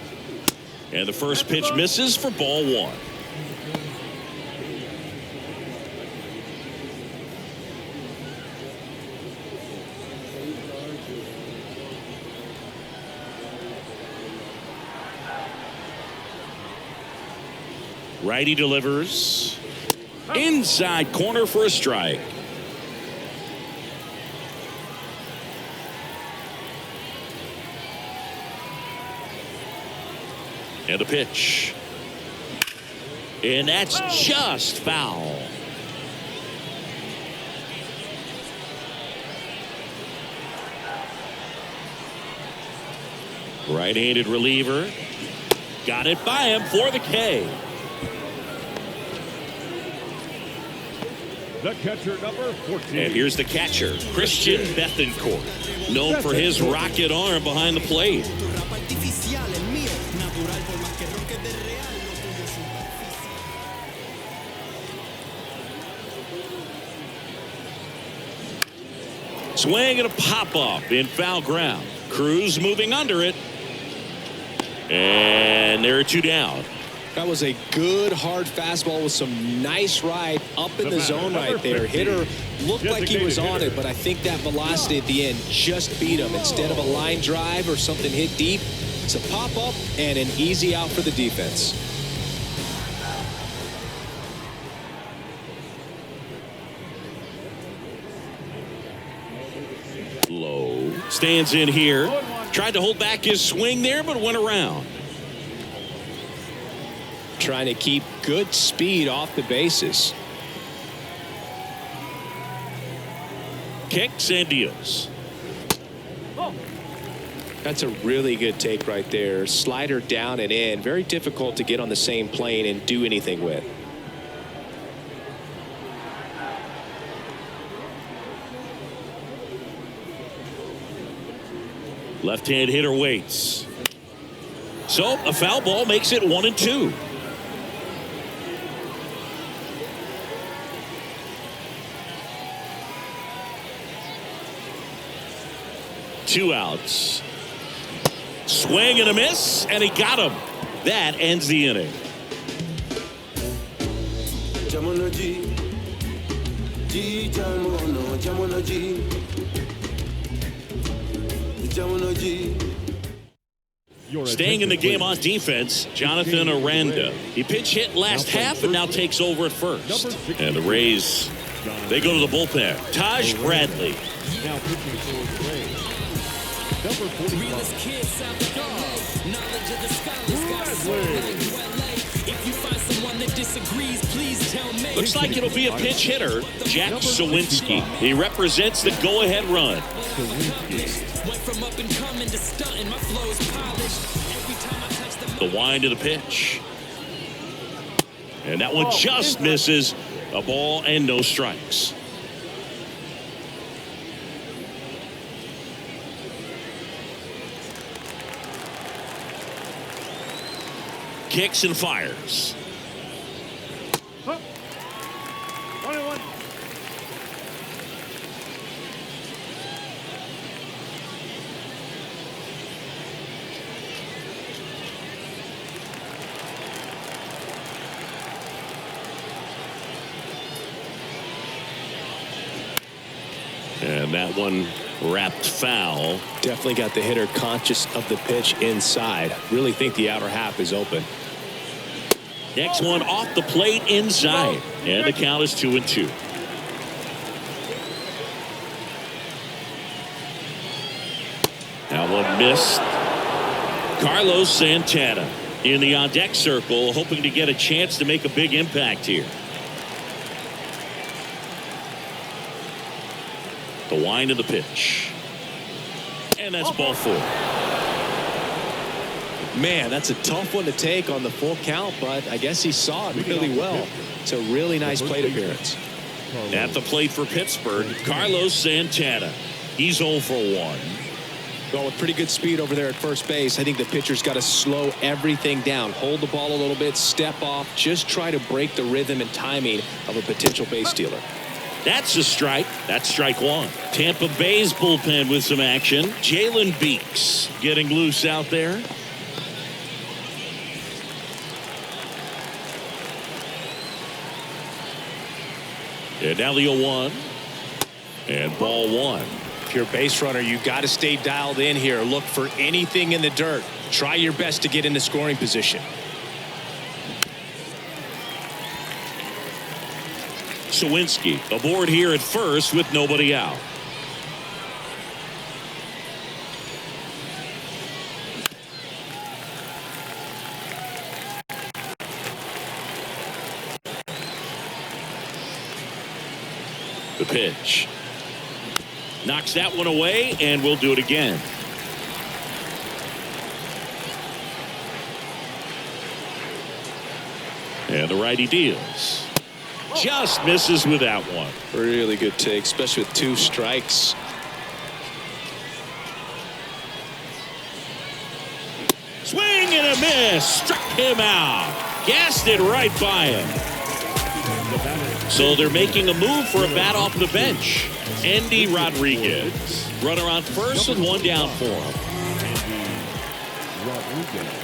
And the first pitch misses for ball 1. Righty delivers. Inside corner for a strike. And a pitch. And that's just foul. Right-handed reliever. Got it by him for the K. The catcher, number 14. And here's the catcher, Christian Bethencourt, known for his rocket arm behind the plate. Swing and a pop-up in foul ground. Cruz moving under it. And there are 2 down. That was a good hard fastball with some nice ride up in the zone right there. Hitter looked like he was on it, but I think that velocity at the end just beat him. Instead of a line drive or something hit deep, it's a pop-up and an easy out for the defense. Low. Stands in here. Tried to hold back his swing there, but went around. Trying to keep good speed off the bases. Kicks and deals. That's a really good take right there. Slider down and in. Very difficult to get on the same plane and do anything with. Left-hand hitter waits. So a foul ball makes it 1-2. Two outs. Swing and a miss, and he got him. That ends the inning. Staying in the game on defense, Jonathan Aranda. He pinch hit last half and now takes over at first. And the Rays, they go to the bullpen. Taj Bradley. Now pitching for the Rays. Number 45. Looks like it'll be a pinch hitter, Jack Sawinski. He represents the go-ahead run. The wind of the pitch. And that one just misses. A ball and no strikes. Kicks and fires. 21. And that one wrapped foul. Definitely got the hitter conscious of the pitch inside. Really think the outer half is open. Next one off the plate inside. And the count is 2-2. That one missed. Carlos Santana in the on-deck circle, hoping to get a chance to make a big impact here. The wind of the pitch. And that's ball 4. Man, that's a tough one to take on the full count, but I guess he saw it really well. It's a really nice plate appearance. At the plate for Pittsburgh, Carlos Santana. He's 0 for 1. Well, with pretty good speed over there at first base, I think the pitcher's got to slow everything down. Hold the ball a little bit, step off, just try to break the rhythm and timing of a potential base stealer. That's a strike. That's strike 1. Tampa Bay's bullpen with some action. Jalen Beeks getting loose out there. And now the 0-1. And ball 1. If you're a base runner, you got to stay dialed in here. Look for anything in the dirt. Try your best to get into scoring position. Sawinski aboard here at first with nobody out. The pitch. Knocks that one away, and we'll do it again. And the righty deals. Just misses with that one. Really good take, especially with 2 strikes. Swing and a miss. Struck him out. Gassed it right by him. So they're making a move for a bat off the bench. Andy Rodriguez. Runner on first with 1 down for him. Andy Rodriguez.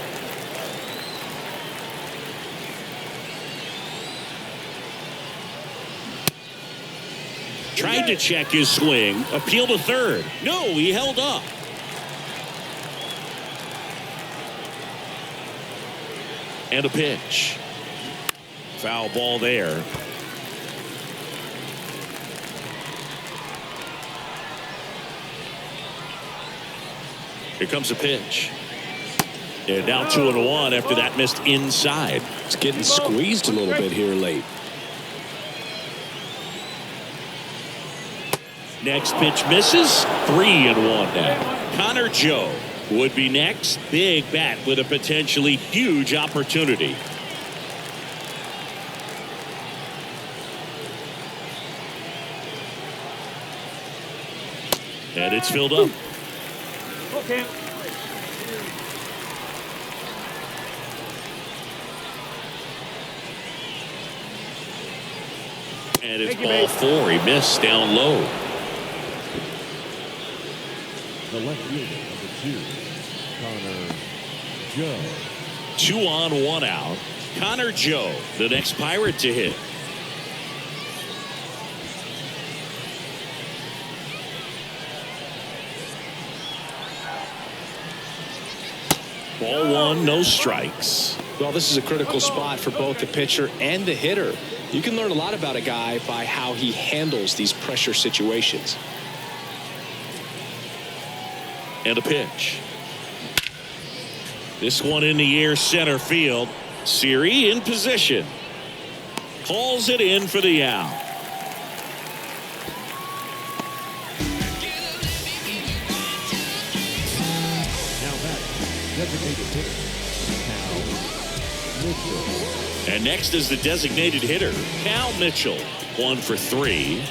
Tried to check his swing. Appeal to third. No, he held up. And a pitch. Foul ball there. Here comes a pitch. And now 2-1 after that missed inside. It's getting squeezed a little bit here late. Next pitch misses. 3-1 now. Connor Joe would be next. Big bat with a potentially huge opportunity. And it's filled up. Okay. And it's ball 4. He missed down low. The left fielder, number 2, Connor Joe. 2 on, 1 out. Connor Joe, the next Pirate to hit. Ball 1, no strikes. Well, this is a critical spot for both the pitcher and the hitter. You can learn a lot about a guy by how he handles these pressure situations. And a pitch. This one in the air, center field. Siri in position. Calls it in for the out. Now that's designated hitter, Cal Mitchell. And next is the designated hitter, Cal Mitchell. 1 for 3.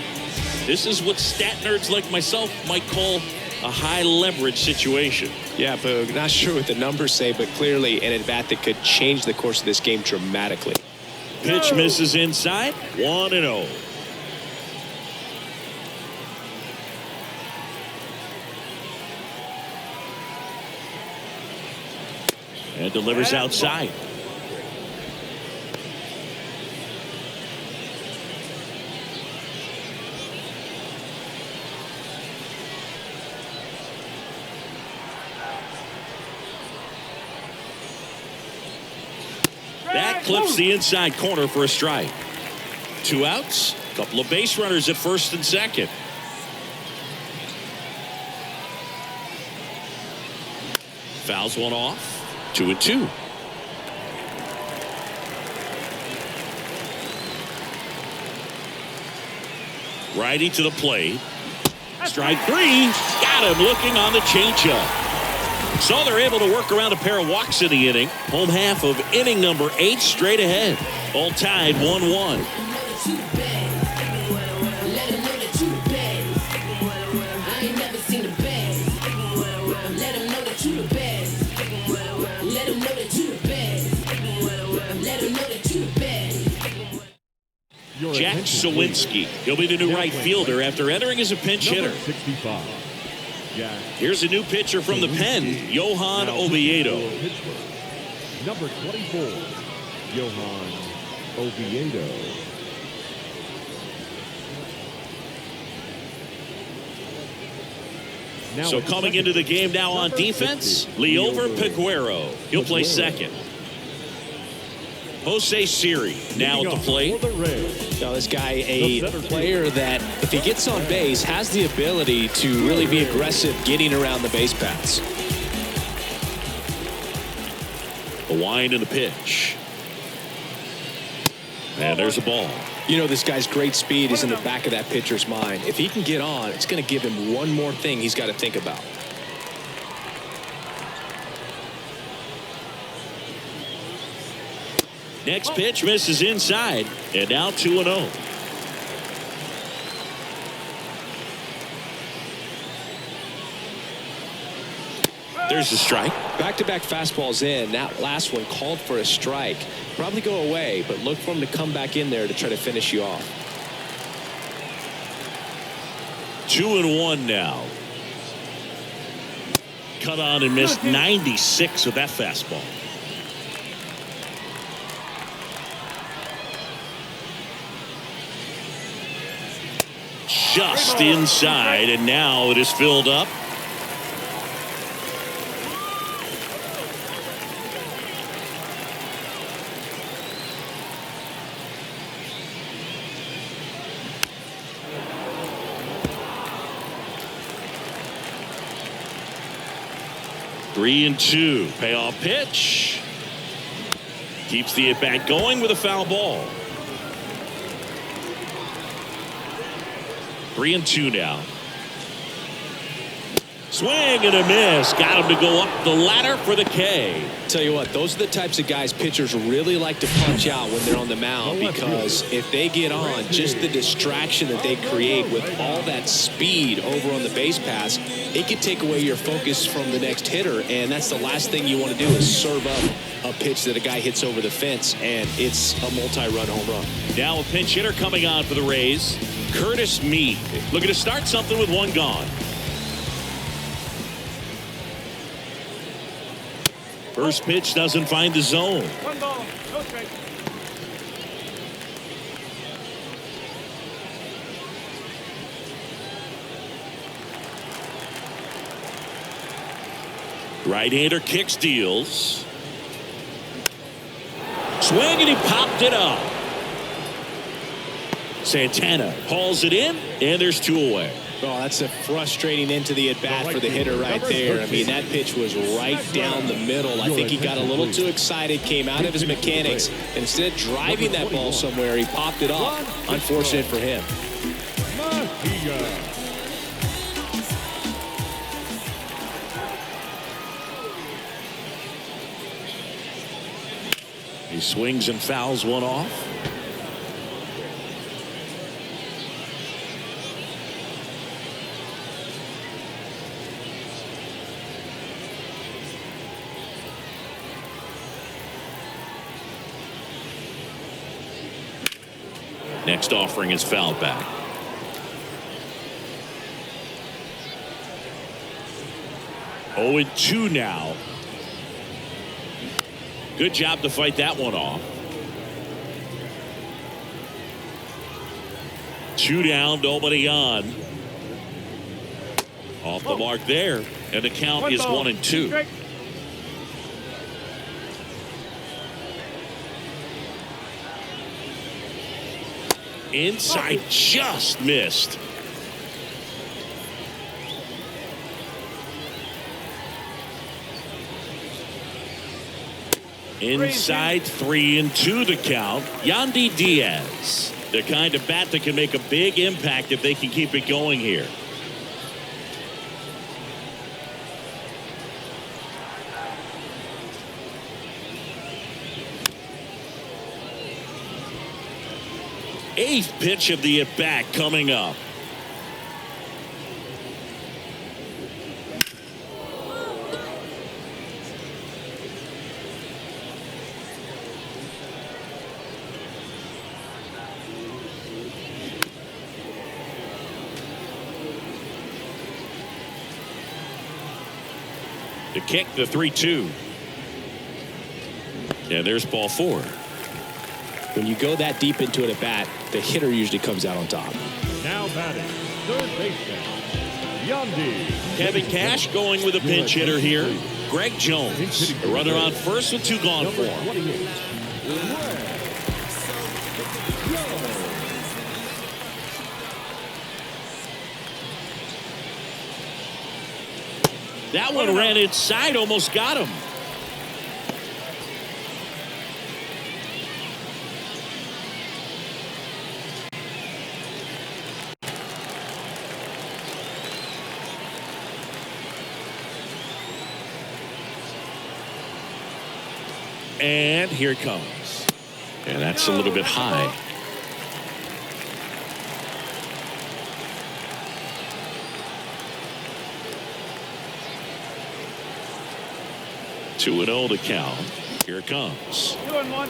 This is what stat nerds like myself might call a high leverage situation. Yeah, Boog, not sure what the numbers say, but clearly an at-bat that could change the course of this game dramatically. Pitch misses inside. 1-0. And delivers outside. That clips the inside corner for a strike. 2 outs. Couple of base runners at first and second. Fouls one off. 2-2. Righty to the plate. Strike 3. Got him looking on the changeup. So they're able to work around a pair of walks in the inning. Home half of inning number 8 straight ahead. All tied 1-1. Jack Sawinski. He'll be the new right fielder after entering as a pinch hitter. 65. Jack. Here's a new pitcher from the pen, Johan Oviedo. Number 24, Johan Oviedo. So coming into the game now on defense, Leover Peguero. He'll play second. Jose Siri now at the plate. Now this guy, a player that if he gets on base has the ability to really be aggressive getting around the base paths. The wind and the pitch. And there's a ball. You know, this guy's great speed is in the back of that pitcher's mind. If he can get on, it's going to give him one more thing he's got to think about. Next pitch misses inside, and now 2-0. There's the strike. Back-to-back fastballs in. That last one called for a strike. Probably go away, but look for him to come back in there to try to finish you off. 2-1 now. Cut on and missed 96 with that fastball. Just inside, and now it is filled up. Three and 2. Payoff pitch. Keeps the at-bat going with a foul ball. 3 and 2 now. Swing and a miss. Got him to go up the ladder for the K. Tell you what, those are the types of guys pitchers really like to punch out when they're on the mound, because if they get on, just the distraction that they create with all that speed over on the base pass, it can take away your focus from the next hitter, and that's the last thing you want to do is serve up a pitch that a guy hits over the fence, and it's a multi-run home run. Now a pinch hitter coming on for the Rays, Curtis Mead. Looking to start something with one gone. First pitch doesn't find the zone. 1 ball, no strike. Right-hander kicks, deals. Swing, and he popped it up. Santana hauls it in, and there's 2 away. Oh, that's a frustrating end to the at-bat for the hitter right there. I mean, that pitch was right down the middle. I think he got a little too excited, came out of his mechanics, and instead of driving that ball somewhere, he popped it up. Unfortunate for him. He swings and fouls one off. Next offering is fouled back. Oh, and 2 now. Good job to fight that one off. 2 down, nobody on. Off the mark there, and the count is 1-2. Inside, just missed. Inside, 3-2 the count. Yandy Diaz, the kind of bat that can make a big impact if they can keep it going here. Eighth pitch of the at-bat coming up. The kick, the 3-2. And there's ball 4. When you go that deep into an at-bat, the hitter usually comes out on top. Now batting, third baseman, Yandy. Kevin Cash going with a pinch hitter here. Greg Jones, a runner on first with 2 gone for him. That one ran inside, almost got him. And here it comes. And that's a little bit high. Two and 0 to count. Here it comes.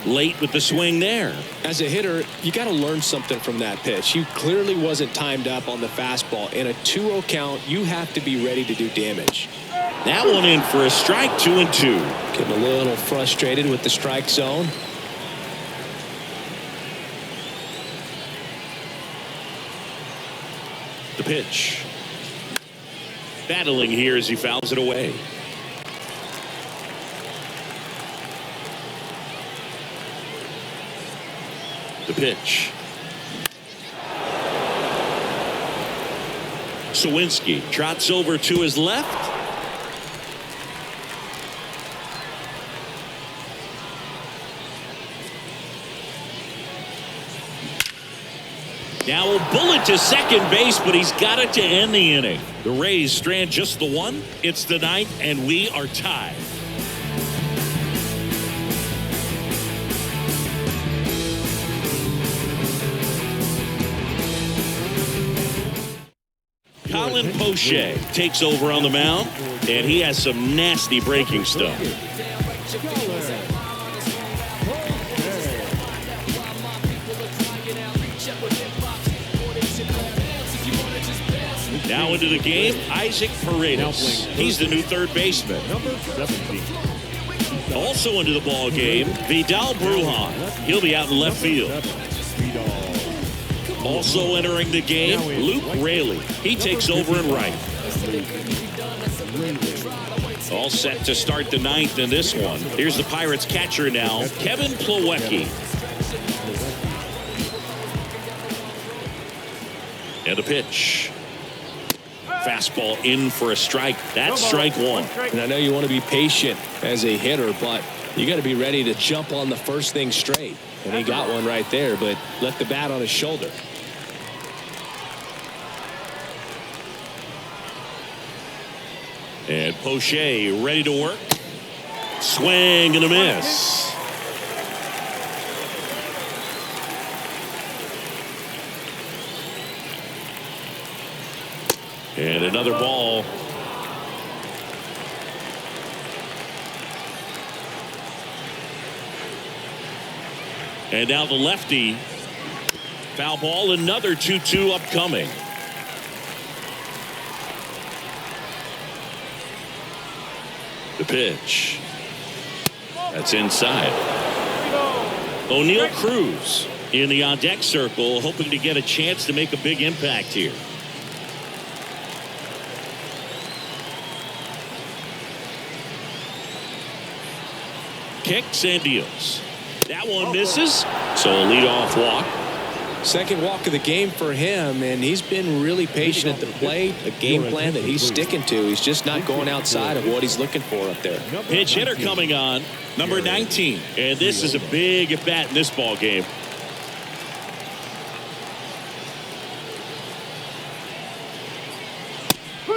Late with the swing there. As a hitter, you got to learn something from that pitch. He clearly wasn't timed up on the fastball. In a 2-0 count, you have to be ready to do damage. That one in for a strike, 2-2. Getting a little frustrated with the strike zone. The pitch. Battling here as he fouls it away. The pitch. Sawinski trots over to his left. Now a bullet to second base, but he's got it to end the inning. The Rays strand just the one. It's the ninth, and we are tied. Colin Poche takes over on the mound, and he has some nasty breaking stuff. Now into the game, Isaac Paredes. He's the new third baseman. Number 17. Also into the ball game, Vidal Brujan. He'll be out in left field. Also entering the game, Luke Raley. He takes over in right. All set to start the ninth in this one. Here's the Pirates catcher now, Kevin Plawecki. And a pitch. Fastball in for a strike. That's strike one. And I know you want to be patient as a hitter, but you got to be ready to jump on the first thing straight. And he got one right there, but left the bat on his shoulder. And Poche ready to work. Swing and a miss. And another ball. And now the lefty. Foul ball, another 2-2 upcoming. The pitch. That's inside. O'Neal Cruz in the on-deck circle, hoping to get a chance to make a big impact here. Kicks and deals. That one misses. So a leadoff walk. Second walk of the game for him, and he's been really patient at the plate. A game plan that he's sticking to. He's just not going outside of what he's looking for up there. Pitch hitter coming on, number 19. And this is a big at bat in this ball game.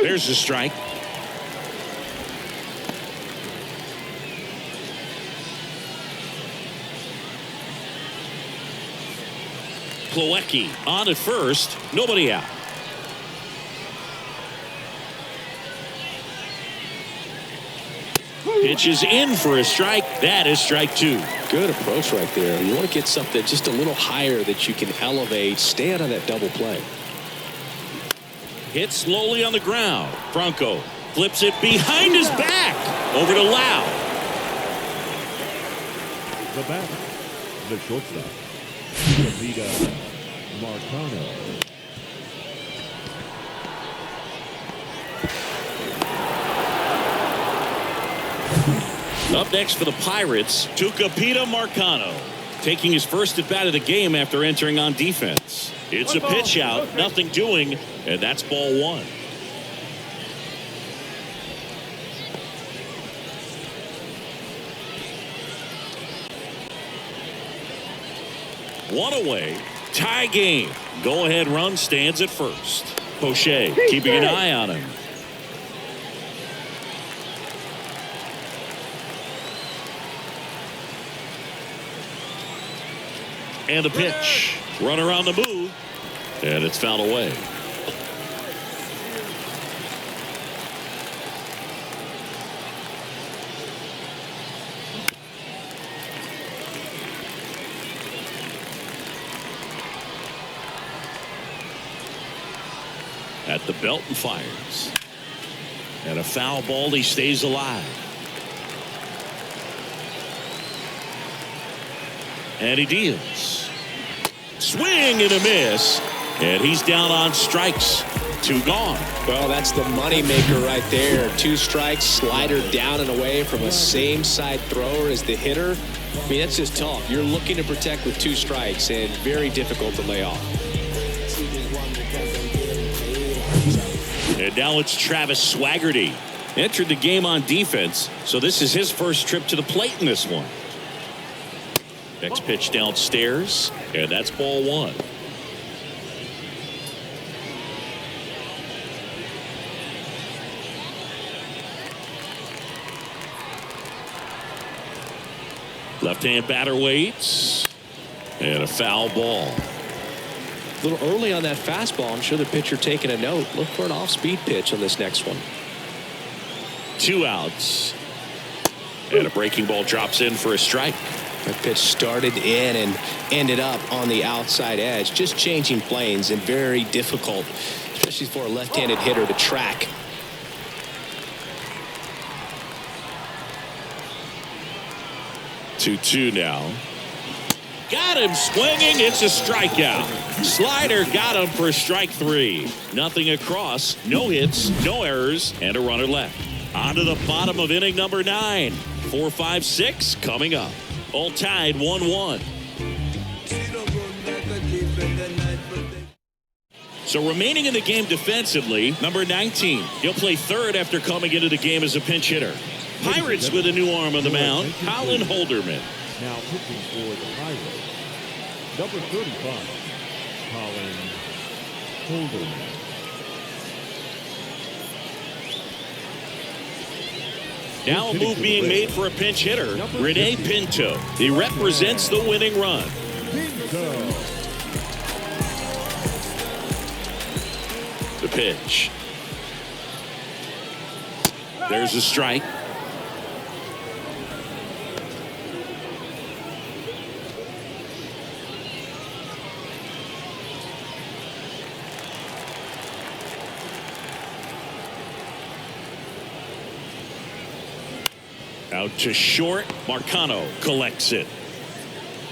There's the strike. Plawecki on at first, nobody out. Pitch is in for a strike. That is strike two. Good approach right there. You want to get something just a little higher that you can elevate. Stay out of that double play. Hit slowly on the ground. Franco flips it behind his back. Over to Lau. The batter, the shortstop, Vida Marcano. Up next for the Pirates, Tucupita Marcano, taking his first at bat of the game after entering on defense. It's a pitch out, nothing doing, and that's ball one. One away, tie game. Go-ahead run stands at first. Poche keeping an eye on him. And a pitch. Runner on the move. And it's fouled away. At the belt and fires. And a foul ball. He stays alive. And he deals. Swing and a miss. And he's down on strikes. Two gone. Well, that's the money maker right there. Two strikes, slider down and away from a same side thrower as the hitter. I mean, that's just tough. You're looking to protect with two strikes and very difficult to lay off. And now it's Travis Swaggerty. Entered the game on defense, so this is his first trip to the plate in this one. Next pitch downstairs, and that's ball one. Left-hand batter waits. And a foul ball. A little early on that fastball. I'm sure the pitcher taking a note. Look for an off-speed pitch on this next one. 2 outs. And a breaking ball drops in for a strike. That pitch started in and ended up on the outside edge. Just changing planes and very difficult, especially for a left-handed hitter to track. Two now. Got him swinging. It's a strikeout. Slider got him for strike 3. Nothing across. No hits, no errors, and a runner left. On to the bottom of inning number 9. 4, 5, 6 coming up. All tied 1-1. So remaining in the game defensively, number 19. He'll play third after coming into the game as a pinch hitter. Pirates with a new arm on the mound, Colin Holderman. Now pitching for the Pirates, number 35, Colin Holderman. Now a move being made for a pinch hitter, Rene Pinto. He represents the winning run. The pitch. There's a strike. Out to short. Marcano collects it.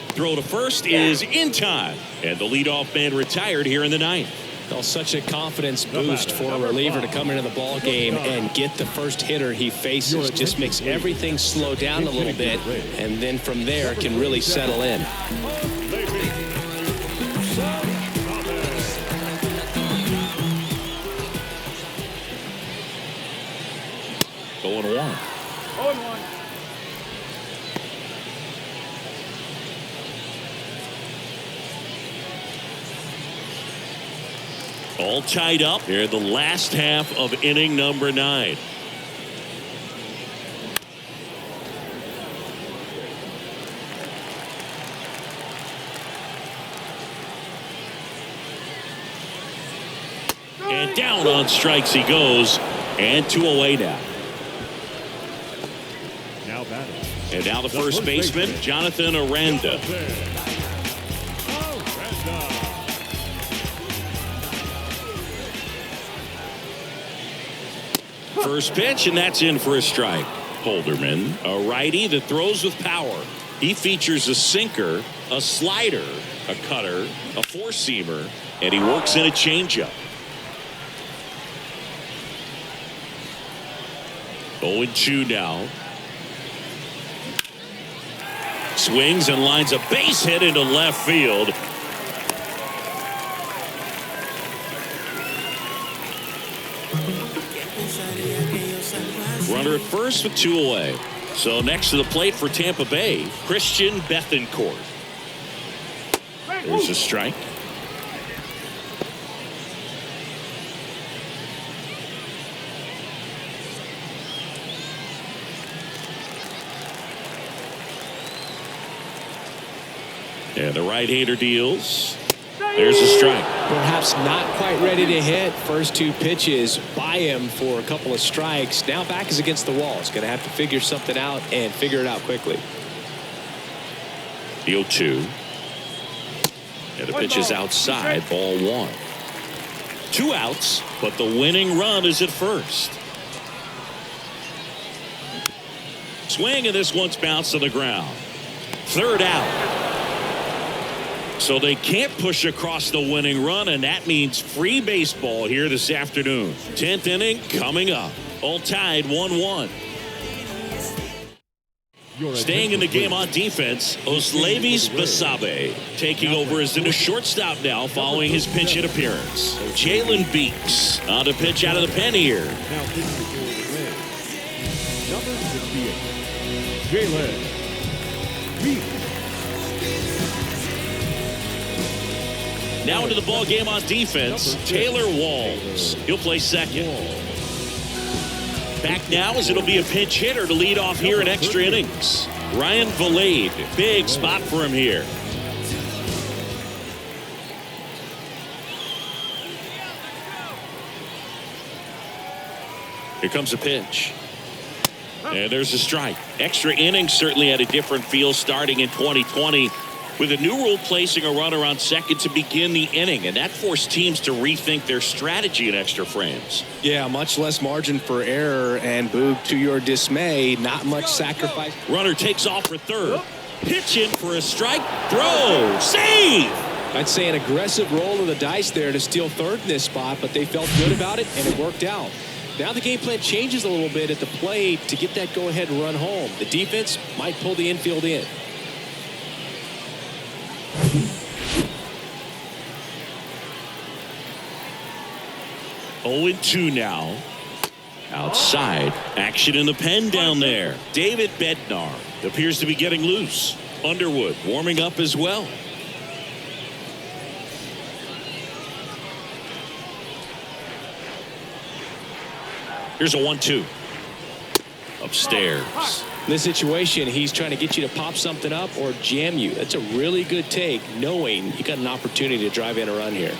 Throw to first is in time. And the leadoff man retired here in the 9th. Well, such a confidence boost for a reliever to come into the ball game and get the first hitter he faces. Just makes everything slow down a little bit, and then from there it can really settle in. 0-1. 0-1. All tied up here in the last half of inning number 9. And down on strikes he goes, and 2 away now. Now batting. And now the first baseman, Jonathan Aranda. First pitch, and that's in for a strike. Holderman, a righty that throws with power. He features a sinker, a slider, a cutter, a four-seamer, and he works in a changeup. 0-2 now. Swings and lines a base hit into left field. Runner at first with 2 away. So next to the plate for Tampa Bay, Christian Bethancourt. There's a strike. And the right-hander deals. There's a strike. Perhaps not quite ready to hit. First 2 pitches by him for a couple of strikes. Now back is against the wall. He's going to have to figure something out and figure it out quickly. The 0-2. And the pitch is outside. Ball 1. 2 outs, but the winning run is at first. Swing, and this one's bounced to the ground. 3rd out. So they can't push across the winning run, and that means free baseball here this afternoon. 10th inning coming up. All tied 1-1. Staying in the game on defense, Oslevis Basabe taking over as the new shortstop now following his pinch hit appearance. Jalen Beeks on to pitch out of the pen here. Now pitching for the Rays, number 68, Jalen Beeks. Now into the ball game on defense, Taylor Walls. He'll play second. Back now as it'll be a pinch hitter to lead off here in extra innings. Ryan Valade. Big spot for him here. Here comes a pitch. And there's a strike. Extra innings certainly had a different feel starting in 2020 with a new rule placing a runner on second to begin the inning, and that forced teams to rethink their strategy in extra frames. Yeah, much less margin for error, and Boog, to your dismay, not much sacrifice. Runner takes off for third. Pitch in for a strike. Throw. Save! I'd say an aggressive roll of the dice there to steal third in this spot, but they felt good about it, and it worked out. Now the game plan changes a little bit at the plate to get that go-ahead run home. The defense might pull the infield in. Oh, 2 now. Outside. Action in the pen down there. David Bednar appears to be getting loose. Underwood warming up as well. Here's a 1-2. Upstairs. In this situation, he's trying to get you to pop something up or jam you. That's a really good take, knowing you got an opportunity to drive in a run here.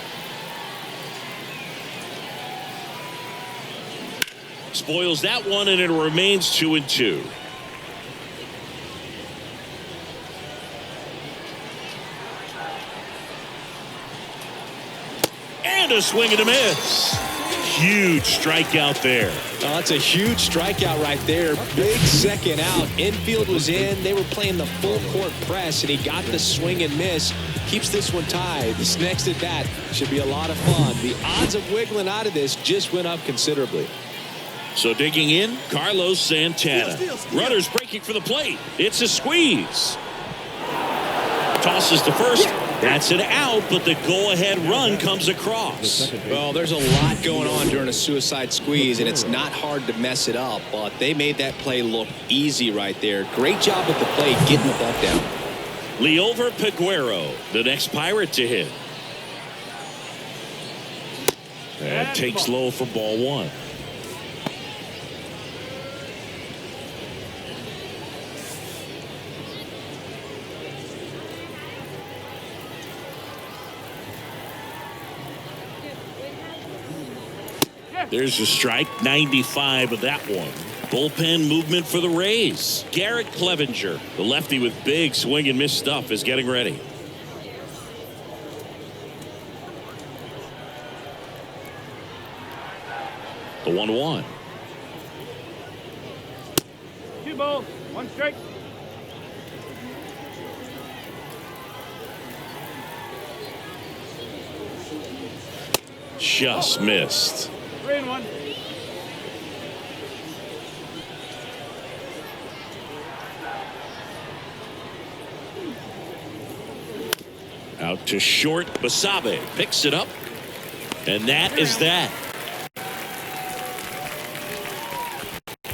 Spoils that one, and it remains 2-2. And a swing and a miss. Huge strikeout there. Oh, that's a huge strikeout right there. Big second out. Infield was in. They were playing the full court press, and he got the swing and miss. Keeps this one tied. This next at bat should be a lot of fun. The odds of wiggling out of this just went up considerably. So digging in, Carlos Santana. Runners breaking for the plate. It's a squeeze. Tosses to first. That's an out, but the go-ahead run comes across. Well, there's a lot going on during a suicide squeeze, and it's not hard to mess it up, but they made that play look easy right there. Great job at the plate getting the butt down. Leover Peguero, the next Pirate to hit. That takes low for ball 1. There's a strike, 95 of that one. Bullpen movement for the Rays. Garrett Clevenger, the lefty with big swing and miss stuff, is getting ready. The 1-1. 2 balls, 1 strike. Just missed. 3-1. Out to short. Basabe picks it up. And that is that.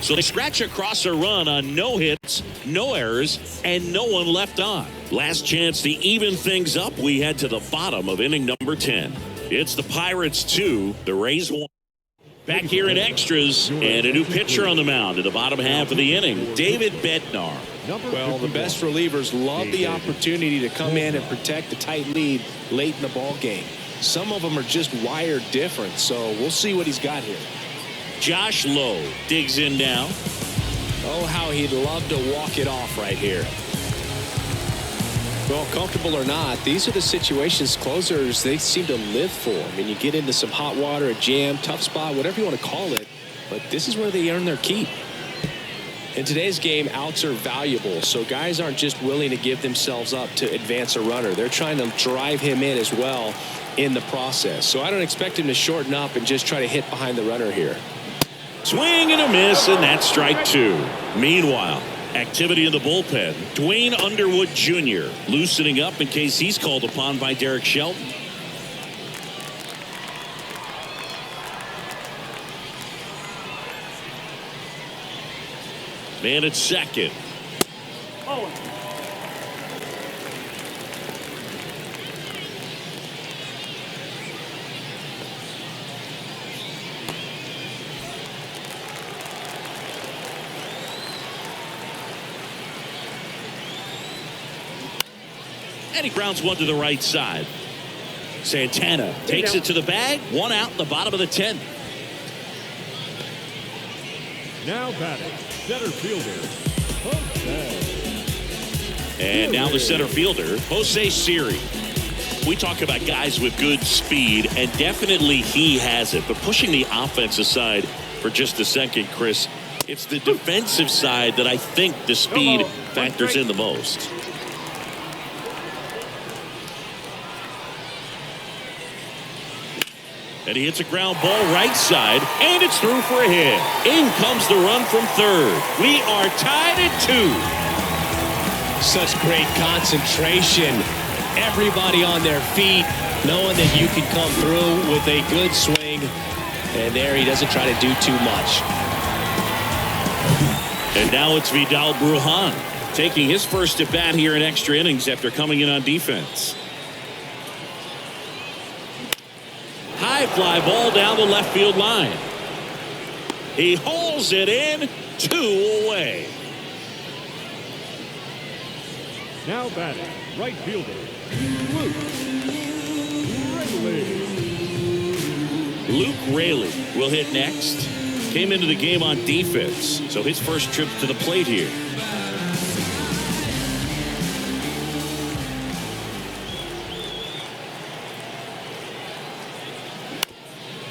So they scratch across a run on no hits, no errors, and no one left on. Last chance to even things up. We head to the bottom of inning number 10. It's the Pirates 2, the Rays 1. Back here in extras, and a new pitcher on the mound in the bottom half of the inning, David Bednar. Well, the best relievers love the opportunity to come in and protect a tight lead late in the ball game. Some of them are just wired different, so we'll see what he's got here. Josh Lowe digs in now. Oh, how he'd love to walk it off right here. Well, comfortable or not, these are the situations closers they seem to live for. I mean, you get into some hot water, a jam, tough spot, whatever you want to call it, but this is where they earn their keep. In today's game, outs are valuable, so guys aren't just willing to give themselves up to advance a runner. They're trying to drive him in as well in the process. So I don't expect him to shorten up and just try to hit behind the runner here. Swing and a miss, and that's strike 2. Meanwhile, activity in the bullpen. Dwayne Underwood Jr. loosening up in case he's called upon by Derek Shelton. Man at second. And he grounds one to the right side. Santana takes it to the bag. One out in the bottom of the 10th. Now batting, center fielder, Jose. And now the center fielder, Jose Siri. We talk about guys with good speed, and definitely he has it. But pushing the offense aside for just a second, Chris, it's the defensive side that I think the speed factors in the most. And he hits a ground ball right side, and it's through for a hit. In comes the run from third. We are tied at 2. Such great concentration. Everybody on their feet, knowing that you can come through with a good swing. And there he doesn't try to do too much. And now it's Vidal Brujan taking his first at bat here in extra innings after coming in on defense. High fly ball down the left field line. He hauls it in, 2 away. Now batting, right fielder, Luke Raley. Luke Raley will hit next. Came into the game on defense, so his first trip to the plate here.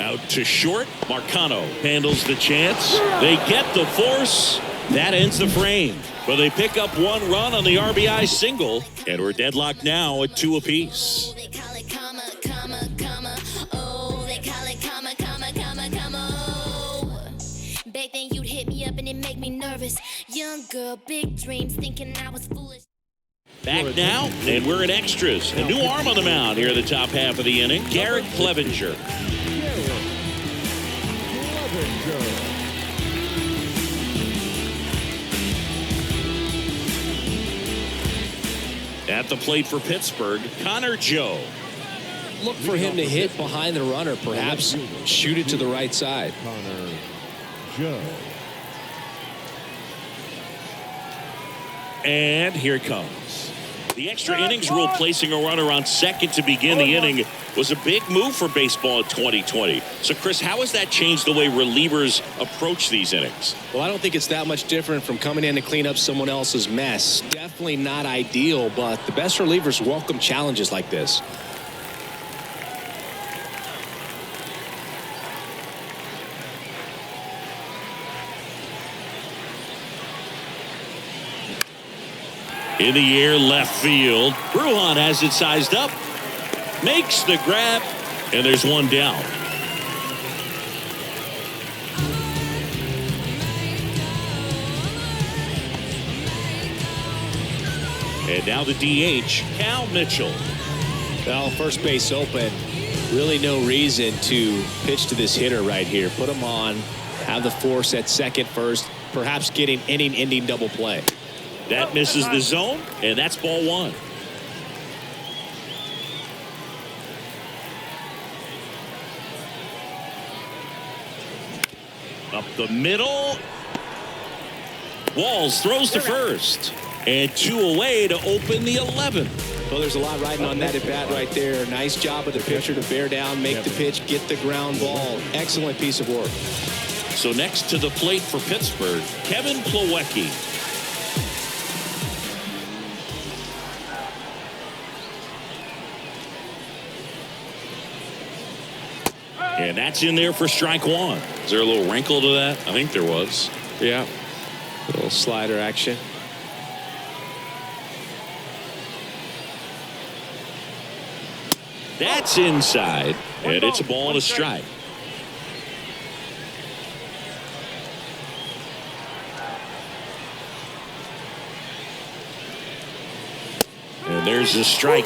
Out to short. Marcano handles the chance. They get the force. That ends the frame. But they pick up 1 run on the RBI single. And we're deadlocked now at 2 apiece. They call it comma, comma, comma. Oh, they call it comma, comma, comma, comma. Oh. Back then you'd hit me up and it make me nervous. Young girl, big dreams, thinking I was foolish. Back now, and we're in extras. A new arm on the mound here in the top half of the inning. Garrett Clevenger. At the plate for Pittsburgh, Connor Joe. Look for him to hit behind the runner, perhaps shoot it to the right side. Connor Joe. And here it comes. The extra innings rule placing a runner on second to begin the inning was a big move for baseball in 2020. So, Chris, how has that changed the way relievers approach these innings? Well, I don't think it's that much different from coming in to clean up someone else's mess. Definitely not ideal, but the best relievers welcome challenges like this. In the air, left field. Brujan has it sized up. Makes the grab. And there's one down. And now the DH, Cal Mitchell. Well, first base open. Really no reason to pitch to this hitter right here. Put him on. Have the force at second first. Perhaps getting inning-ending double play. That misses the zone, and that's ball 1. Up the middle. Walls throws to first. And 2 away to open the 11th. Well, there's a lot riding on that at bat right there. Nice job of the pitcher to bear down, make the pitch, get the ground ball. Excellent piece of work. So next to the plate for Pittsburgh, Kevin Plawecki. And that's in there for strike 1. Is there a little wrinkle to that? I think there was. Yeah. A little slider action. That's inside. And it's a ball and a strike. And there's the strike.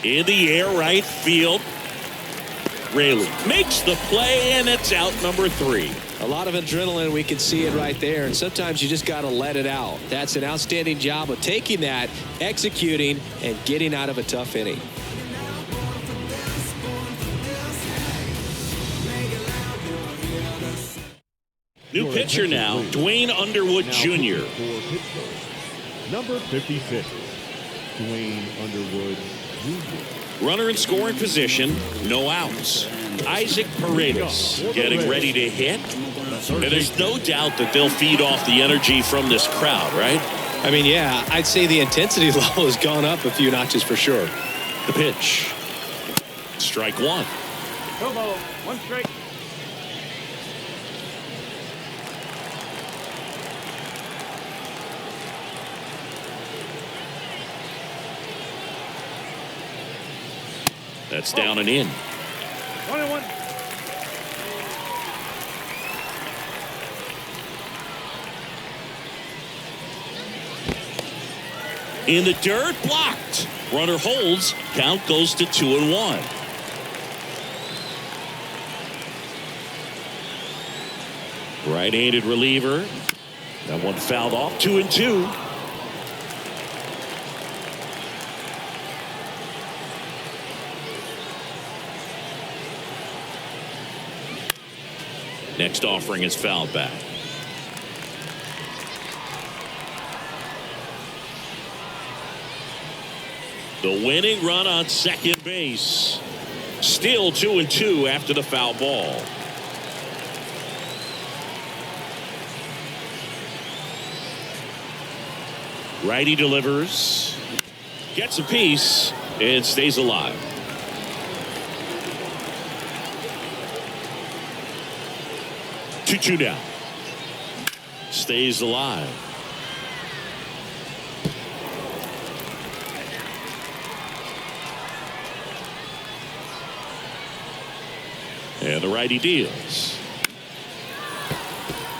In the air, right field. Raley makes the play, and it's out number 3. A lot of adrenaline. We can see it right there. And sometimes you just got to let it out. That's an outstanding job of taking that, executing, and getting out of a tough inning. New pitcher now, Dwayne Underwood Jr. For Pittsburgh, number 56, Dwayne Underwood Jr. Runner in scoring position, no outs. Isaac Paredes getting ready to hit. And there's no doubt that they'll feed off the energy from this crowd, right? I mean, yeah, I'd say the intensity level has gone up a few notches for sure. The pitch. Strike one. Go ball. One strike. That's down and in. 1-1. In the dirt, blocked. Runner holds. Count goes to 2-1. Right-handed reliever. That one fouled off. 2-2. Next offering is fouled back. The winning run on second base. Still 2-2 after the foul ball. Righty delivers. Gets a piece and stays alive. Two down. Stays alive. And the righty deals.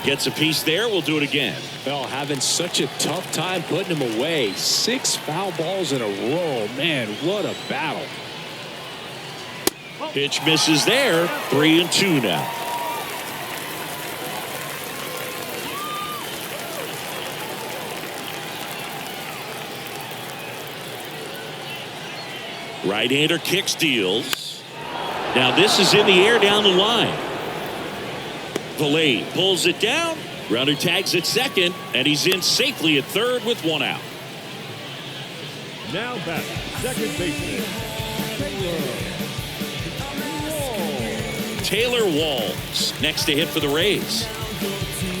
Gets a piece there. We'll do it again. Well, having such a tough time putting him away. 6 foul balls in a row. Man, what a battle. Pitch misses there. 3-2 now. Right-hander kicks, deals. Now this is in the air down the line. Valet pulls it down. Runner tags at second, and he's in safely at third with 1 out. Now back, second baseman, Taylor Walls next to hit for the Rays.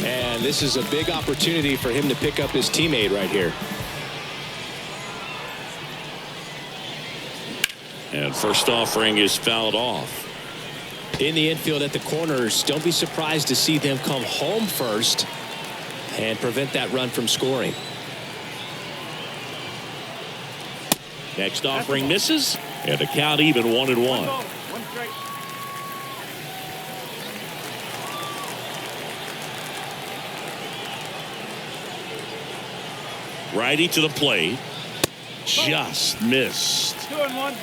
And this is a big opportunity for him to pick up his teammate right here. And first offering is fouled off. In the infield at the corners, don't be surprised to see them come home first and prevent that run from scoring. Next offering misses, and the count even 1-1. One strike. Righty to the plate. Just missed. 2-1.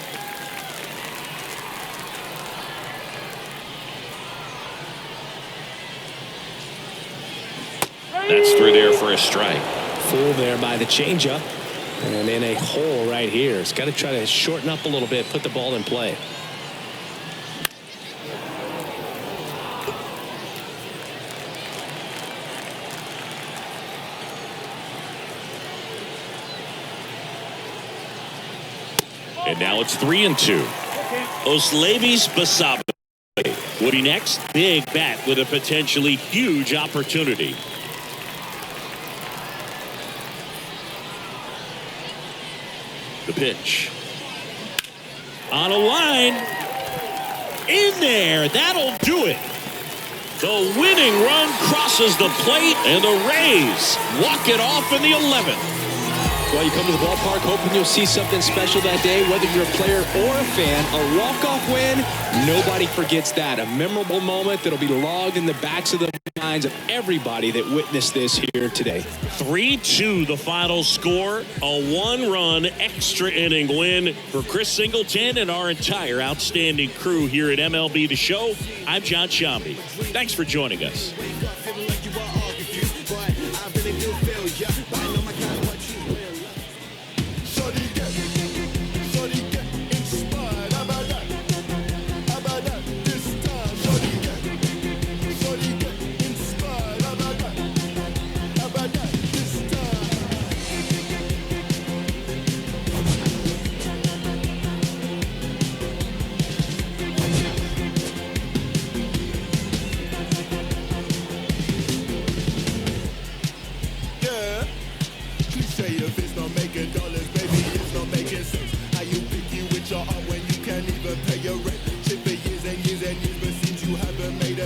That's through there for a strike. Fooled there by the changeup. And in a hole right here. It's got to try to shorten up a little bit, put the ball in play. And now it's 3-2. Oslevis Basabe. Woody next. Big bat with a potentially huge opportunity. The pitch. On a line. In there. That'll do it. The winning run crosses the plate, and the Rays walk it off in the 11th. Well, you come to the ballpark hoping you'll see something special that day, whether you're a player or a fan. A walk-off win, nobody forgets that. A memorable moment that'll be logged in the backs of the minds of everybody that witnessed this here today. 3-2 the final score. A 1-run extra inning win for Chris Singleton and our entire outstanding crew here at MLB The Show. I'm John Shambi. Thanks for joining us.